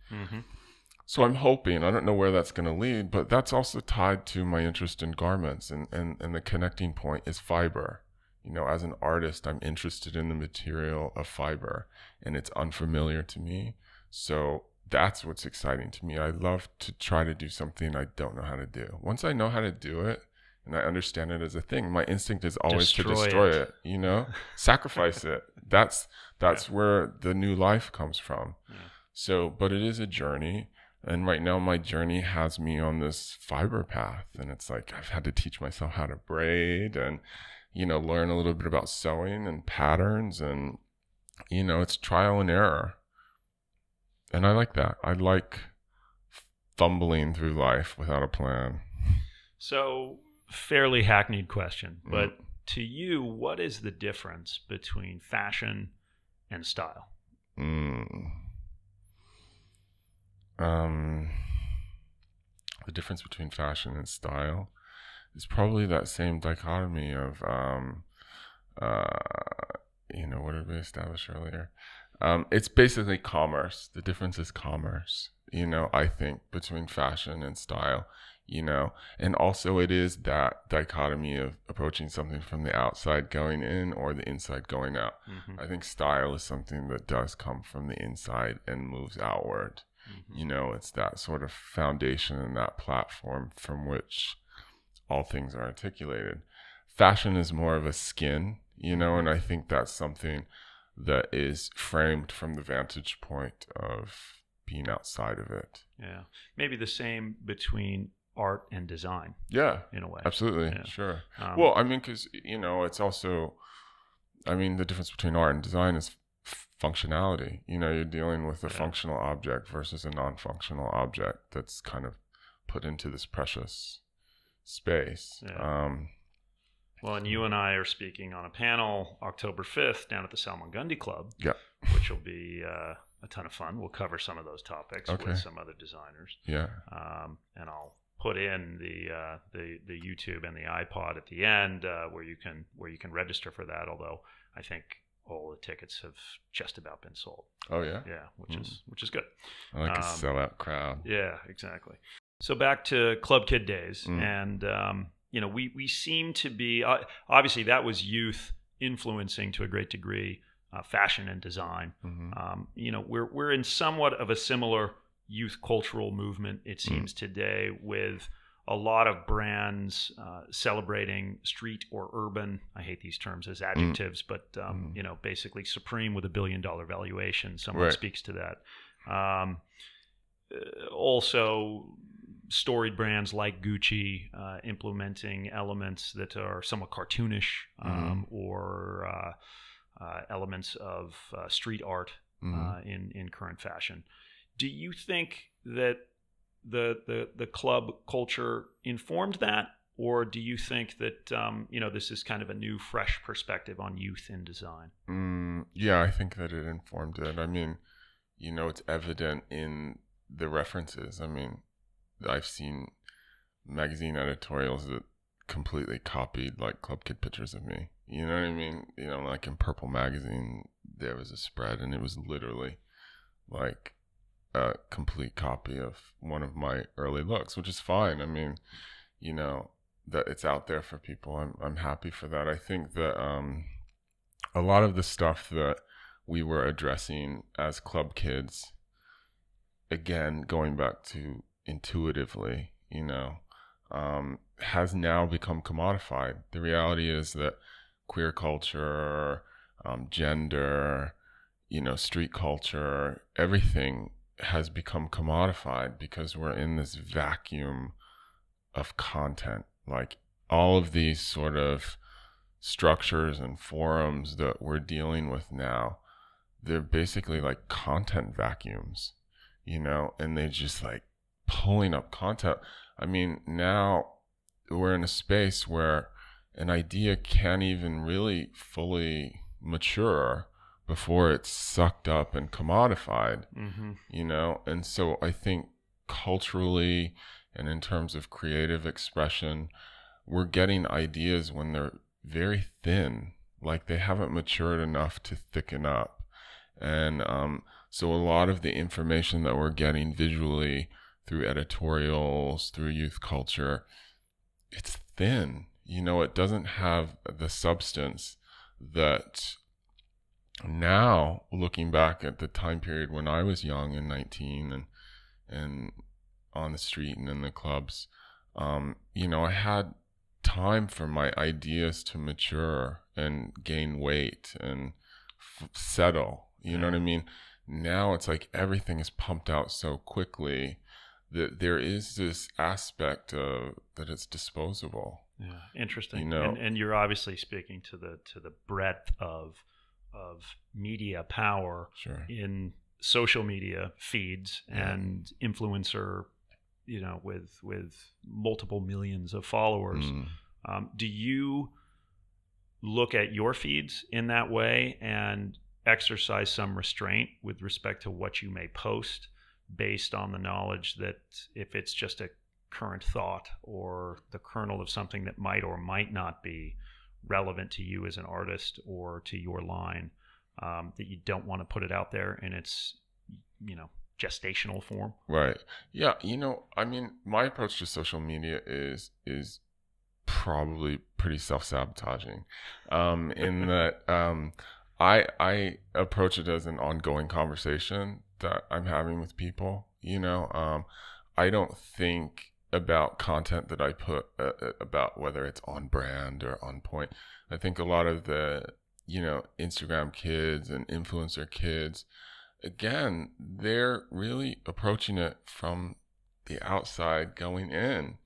Speaker 3: So I'm hoping, I don't know where that's going to lead, but that's also tied to my interest in garments, and the connecting point is fiber. As an artist, I'm interested in the material of fiber, and it's unfamiliar to me. So that's what's exciting to me. I love to try to do something I don't know how to do. Once I know how to do it and I understand it as a thing, my instinct is always to destroy it, sacrifice it. That's where the new life comes from. So, but it is a journey. And right now my journey has me on this fiber path. And it's like I've had to teach myself how to braid and, learn a little bit about sewing and patterns. And, it's trial and error. And I like that. I like fumbling through life without a plan.
Speaker 2: So, fairly hackneyed question, but to you, what is the difference between fashion and style?
Speaker 3: The difference between fashion and style is probably that same dichotomy of, what did we establish earlier? It's basically commerce. The difference is commerce, I think, between fashion and style, and also it is that dichotomy of approaching something from the outside going in or the inside going out.
Speaker 2: Mm-hmm.
Speaker 3: I think style is something that does come from the inside and moves outward. Mm-hmm. It's that sort of foundation and that platform from which all things are articulated. Fashion is more of a skin, and I think that's something that is framed from the vantage point of being outside of it.
Speaker 2: Yeah. Maybe the same between art and design.
Speaker 3: Yeah.
Speaker 2: In a way.
Speaker 3: Absolutely.
Speaker 2: Yeah.
Speaker 3: Sure. Well, I mean, because, it's also, the difference between art and design is functionality. You're dealing with a functional object versus a non-functional object that's kind of put into this precious space.
Speaker 2: Yeah. Well, and you and I are speaking on a panel October 5th down at the Salmongundi Club, which will be a ton of fun. We'll cover some of those topics with some other designers.
Speaker 3: Yeah.
Speaker 2: And I'll put in the YouTube and the iPod at the end where you can register for that. Although I think all the tickets have just about been sold.
Speaker 3: Oh yeah.
Speaker 2: Yeah, which is good.
Speaker 3: I like a sellout crowd.
Speaker 2: Yeah, exactly. So back to Club Kid days, and we seem to be obviously that was youth influencing to a great degree fashion and design. We're in somewhat of a similar youth cultural movement, it seems today, with a lot of brands celebrating street or urban. I hate these terms as adjectives, but basically supreme with $1 billion valuation. Someone speaks to that. Also, storied brands like Gucci implementing elements that are somewhat cartoonish or elements of street art in current fashion. Do you think that the club culture informed that, or do you think that this is kind of a new, fresh perspective on youth in design?
Speaker 3: Yeah, I think that it informed it. I mean, it's evident in the references. I mean, I've seen magazine editorials that completely copied like Club Kid pictures of me. You know what I mean? Like in Purple magazine, there was a spread, and it was literally like a complete copy of one of my early looks, which is fine. I mean, that it's out there for people. I'm happy for that. I think that a lot of the stuff that we were addressing as club kids, again, going back to intuitively, has now become commodified. The reality is that queer culture, gender, street culture, everything has become commodified because we're in this vacuum of content. Like all of these sort of structures and forums that we're dealing with now, they're basically like content vacuums, and they're just like pulling up content. I mean, now we're in a space where an idea can't even really fully mature before it's sucked up and commodified, and so I think culturally and in terms of creative expression, we're getting ideas when they're very thin, like they haven't matured enough to thicken up. And so a lot of the information that we're getting visually through editorials, through youth culture, it's thin. It doesn't have the substance that now, looking back at the time period when I was young and 19 and on the street and in the clubs, I had time for my ideas to mature and gain weight and settle. You know what I mean? Now it's like everything is pumped out so quickly that there is this aspect of that it's disposable.
Speaker 2: Yeah, interesting. And you're obviously speaking to the breadth of media power in social media feeds and influencer, with multiple millions of followers. Do you look at your feeds in that way and exercise some restraint with respect to what you may post, based on the knowledge that if it's just a current thought or the kernel of something that might or might not be relevant to you as an artist or to your line, that you don't want to put it out there in its, gestational form.
Speaker 3: Right. Yeah. I mean, my approach to social media is probably pretty self-sabotaging, in that I approach it as an ongoing conversation that I'm having with people. I don't think about content that I put about whether it's on brand or on point. I think a lot of the Instagram kids and influencer kids, again, they're really approaching it from the outside going in.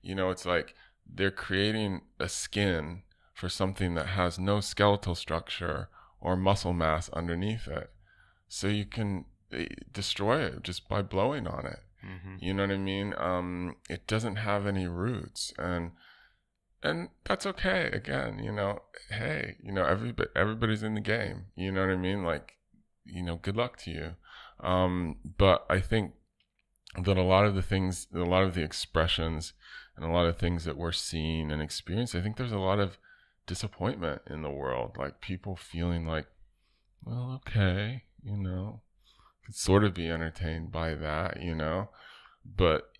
Speaker 3: It's like they're creating a skin for something that has no skeletal structure or muscle mass underneath it. So you can destroy it just by blowing on it. Mm-hmm. You know what I mean? It doesn't have any roots, and that's okay. Again, hey, everybody's in the game. You know what I mean? Like, good luck to you. But I think that a lot of the expressions and a lot of things that we're seeing and experiencing, I think there's a lot of disappointment in the world, like people feeling like, well, okay, could sort of be entertained by that, but,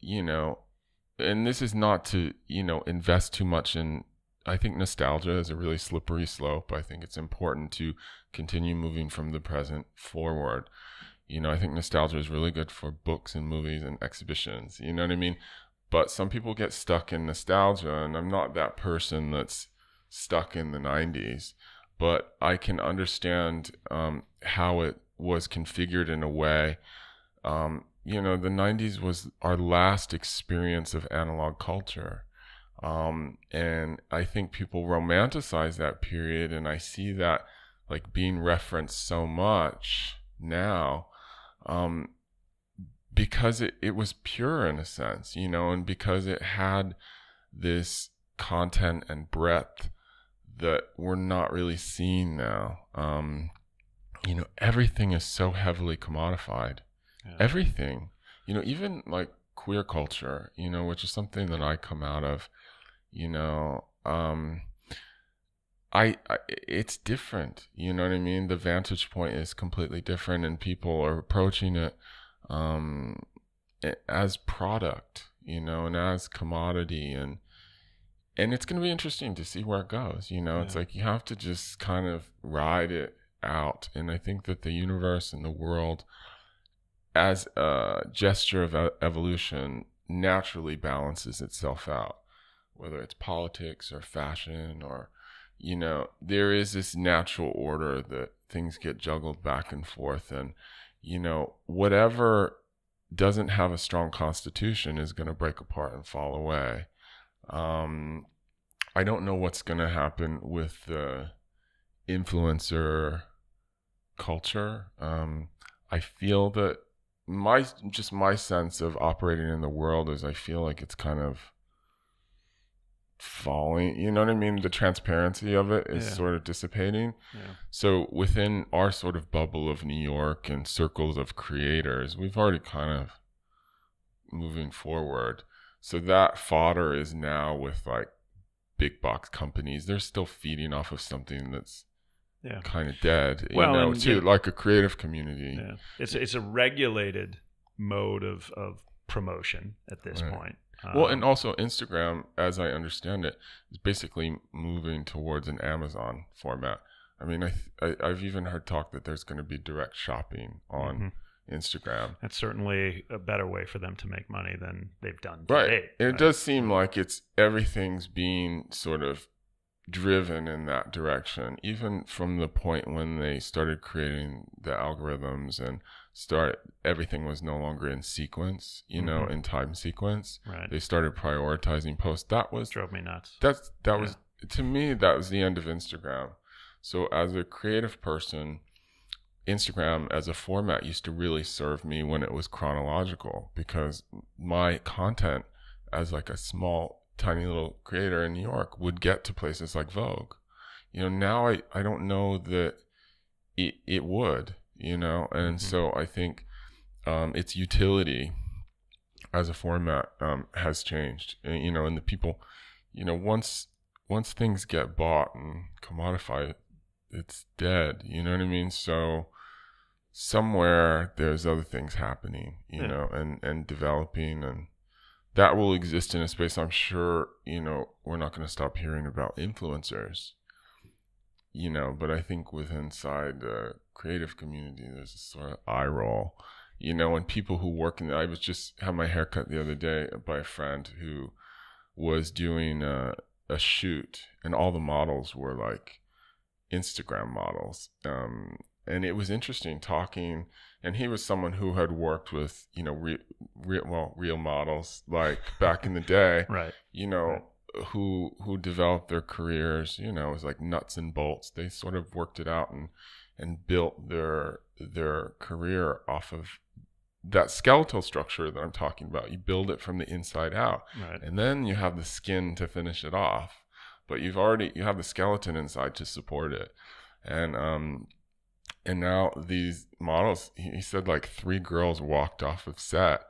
Speaker 3: and this is not to, invest too much in. I think nostalgia is a really slippery slope. I think it's important to continue moving from the present forward. I think nostalgia is really good for books and movies and exhibitions, you know what I mean? But some people get stuck in nostalgia, and I'm not that person that's stuck in the 90s, but I can understand how it was configured in a way. The 90s was our last experience of analog culture. And I think people romanticize that period, and I see that like being referenced so much now, because it was pure in a sense, and because it had this content and breadth that we're not really seeing now. Everything is so heavily commodified. Yeah. Everything, even like queer culture, which is something that I come out of, it's different, you know what I mean? The vantage point is completely different, and people are approaching it as product, and as commodity, and it's going to be interesting to see where it goes. Yeah. It's like you have to just kind of ride it out, and I think that the universe and the world, as a gesture of evolution, naturally balances itself out, whether it's politics or fashion or, there is this natural order that things get juggled back and forth, and, whatever doesn't have a strong constitution is going to break apart and fall away. I don't know what's going to happen with the influencer culture. I feel that my sense of operating in the world is I feel like it's kind of falling, you know what I mean? The transparency of it is sort of dissipating. Yeah. So within our sort of bubble of New York and circles of creators, we've already kind of moving forward. So that fodder is now with like big box companies. They're still feeding off of something that's kind of dead, like a creative community. Yeah.
Speaker 2: It's a regulated mode of promotion at this point.
Speaker 3: Well, and also Instagram, as I understand it, is basically moving towards an Amazon format. I mean, I've even heard talk that there's going to be direct shopping on Instagram.
Speaker 2: That's certainly a better way for them to make money than they've done to
Speaker 3: date.
Speaker 2: Right.
Speaker 3: And it does seem like everything's being sort of driven in that direction, even from the point when they started creating the algorithms and everything was no longer in sequence, in time sequence. Right. They started prioritizing posts. That drove me nuts. That was, to me, that was the end of Instagram. So as a creative person, Instagram as a format used to really serve me when it was chronological, because my content as like a small, tiny little creator in New York would get to places like Vogue, now I don't know that it would, and so I think its utility as a format has changed, and the people, once things get bought and commodified, it's dead, you know what I mean? So somewhere there's other things happening, and developing, and that will exist in a space. I'm sure, we're not going to stop hearing about influencers, but I think inside the creative community, there's a sort of eye roll, and people who work I was just had my hair cut the other day by a friend who was doing a shoot, and all the models were like Instagram models. And it was interesting talking, and he was someone who had worked with, real models, like back in the day,
Speaker 2: right.
Speaker 3: Right. Who developed their careers, it was like nuts and bolts. They sort of worked it out and built their career off of that skeletal structure that I'm talking about. You build it from the inside out,
Speaker 2: right. And
Speaker 3: then you have the skin to finish it off, but you have the skeleton inside to support it. And now these models, he said like 3 girls walked off of set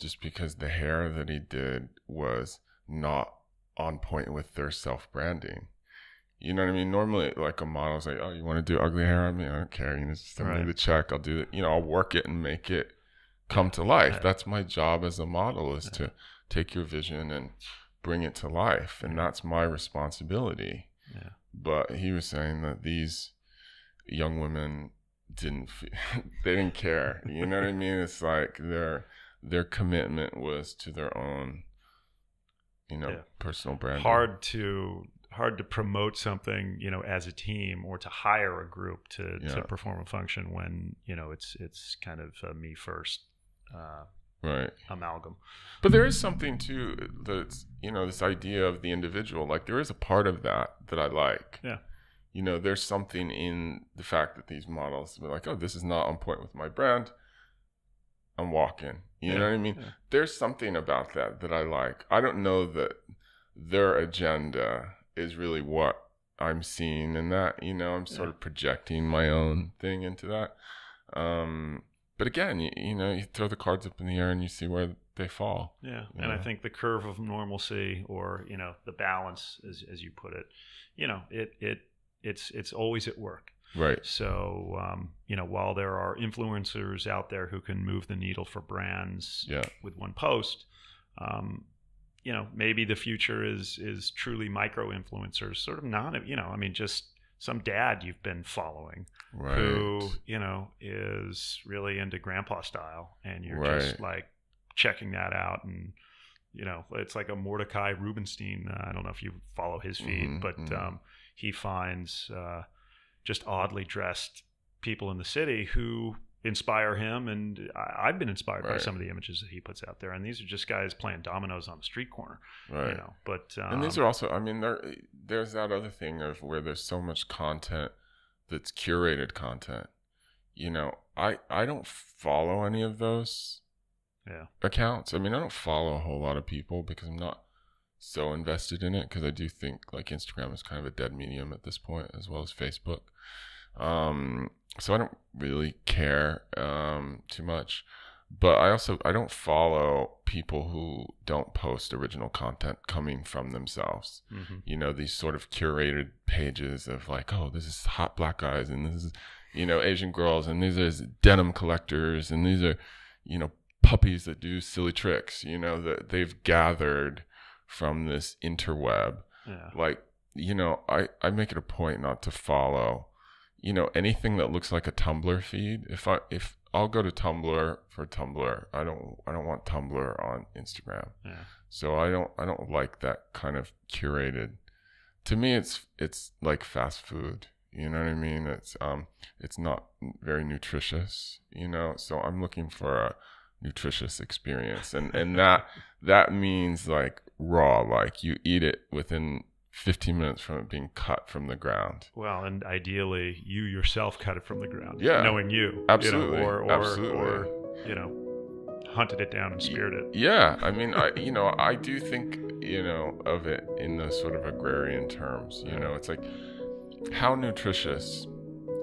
Speaker 3: just because the hair that he did was not on point with their self-branding. You know what I mean? Normally, like a model's like, oh, you want to do ugly hair on me? I don't care. Just send me the check. I'll do it. I'll work it and make it come to life. Yeah. That's my job as a model, is to take your vision and bring it to life. And that's my responsibility.
Speaker 2: Yeah.
Speaker 3: But he was saying that these young women they didn't care. You know what I mean? It's like their commitment was to their own, personal brand.
Speaker 2: Hard to promote something, as a team, or to hire a group to perform a function when, it's kind of a me first
Speaker 3: right
Speaker 2: amalgam.
Speaker 3: But there is something too that's, this idea of the individual. Like there is a part of that I like.
Speaker 2: Yeah.
Speaker 3: There's something in the fact that these models are like, oh, this is not on point with my brand. I'm walking. You know what I mean? Yeah. There's something about that I like. I don't know that their agenda is really what I'm seeing in that. I'm sort of projecting my own thing into that. But again, you throw the cards up in the air and you see where they fall.
Speaker 2: Yeah. And I think the curve of normalcy, or, the balance, as you put it, it's always at work.
Speaker 3: Right.
Speaker 2: So, while there are influencers out there who can move the needle for brands with one post, maybe the future is truly micro influencers, sort of just some dad you've been following,
Speaker 3: right,
Speaker 2: who, is really into grandpa style, and you're just like checking that out. And, it's like a Mordecai Rubenstein. I don't know if you follow his feed, but he finds just oddly dressed people in the city who inspire him, and I've been inspired by some of the images that he puts out there. And these are just guys playing dominoes on the street corner,
Speaker 3: right?
Speaker 2: But
Speaker 3: and these are also, there's that other thing of where there's so much content that's curated content. I don't follow any of those accounts. I don't follow a whole lot of people because I'm not so invested in it, because I do think like Instagram is kind of a dead medium at this point, as well as Facebook. So I don't really care too much. But I don't follow people who don't post original content coming from themselves. Mm-hmm. These sort of curated pages of like, oh, this is hot black guys, and this is, Asian girls, and these are denim collectors, and these are, puppies that do silly tricks, that they've gathered from this interweb.
Speaker 2: Yeah.
Speaker 3: Like, I make it a point not to follow, anything that looks like a Tumblr feed. If I'll go to Tumblr for Tumblr, I don't want Tumblr on Instagram.
Speaker 2: Yeah.
Speaker 3: So I don't like that kind of curated. To me, it's like fast food. You know what I mean? It's not very nutritious. So I'm looking for a nutritious experience, and that means like raw, like you eat it within 15 minutes from it being cut from the ground.
Speaker 2: Well, and ideally you yourself cut it from the ground, knowing you,
Speaker 3: absolutely,
Speaker 2: or
Speaker 3: absolutely,
Speaker 2: hunted it down and speared it.
Speaker 3: Yeah, I do think of it in those sort of agrarian terms. It's like how nutritious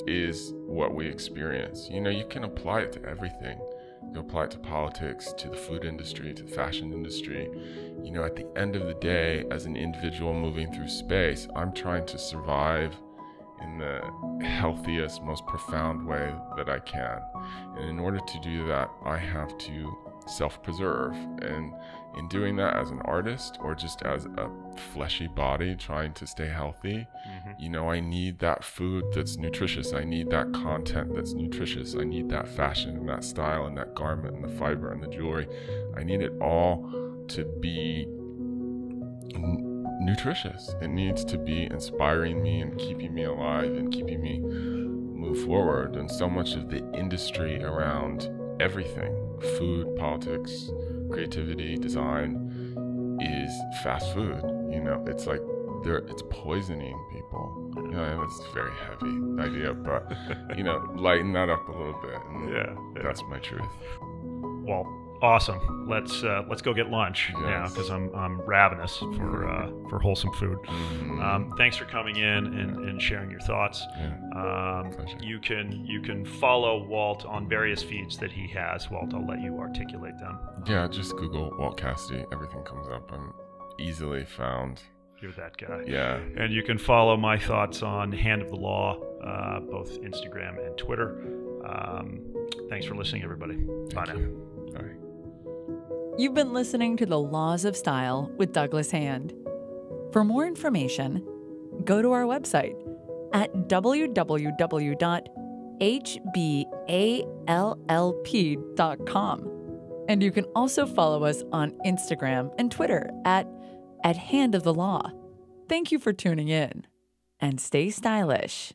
Speaker 3: is what we experience. You know, you can apply it to everything. You apply it to politics, to the food industry, to the fashion industry. You know, at the end of the day, as an individual moving through space, I'm trying to survive in the healthiest, most profound way that I can. And in order to do that, I have to self-preserve. And in doing that as an artist or just as a fleshy body trying to stay healthy, you know, I need that food that's nutritious. I need that content that's nutritious. I need that fashion and that style and that garment and the fiber and the jewelry. I need it all to be nutritious. It needs to be inspiring me and keeping me alive and keeping me move forward. And so much of the industry around everything, food, politics, creativity, design, is fast food. You know, it's like it's poisoning people. You know, it's a very heavy idea, but you know, lighten that up a little bit. And
Speaker 2: yeah,
Speaker 3: that's my truth.
Speaker 2: Well, awesome. Let's go get lunch now, because I'm ravenous for wholesome food. Thanks for coming in and sharing your thoughts. You can follow Walt on various feeds that he has. Walt, I'll let you articulate them.
Speaker 3: Yeah, just Google Walt Cassidy. Everything comes up. I'm easily found.
Speaker 2: You're that guy.
Speaker 3: Yeah. And
Speaker 2: you can follow my thoughts on Hand of the Law, both Instagram and Twitter. Thanks for listening, everybody. Bye now.
Speaker 3: Bye.
Speaker 1: You've been listening to The Laws of Style with Douglas Hand. For more information, go to our website at www.hballp.com. And you can also follow us on Instagram and Twitter at Hand of the Law. Thank you for tuning in, and stay stylish.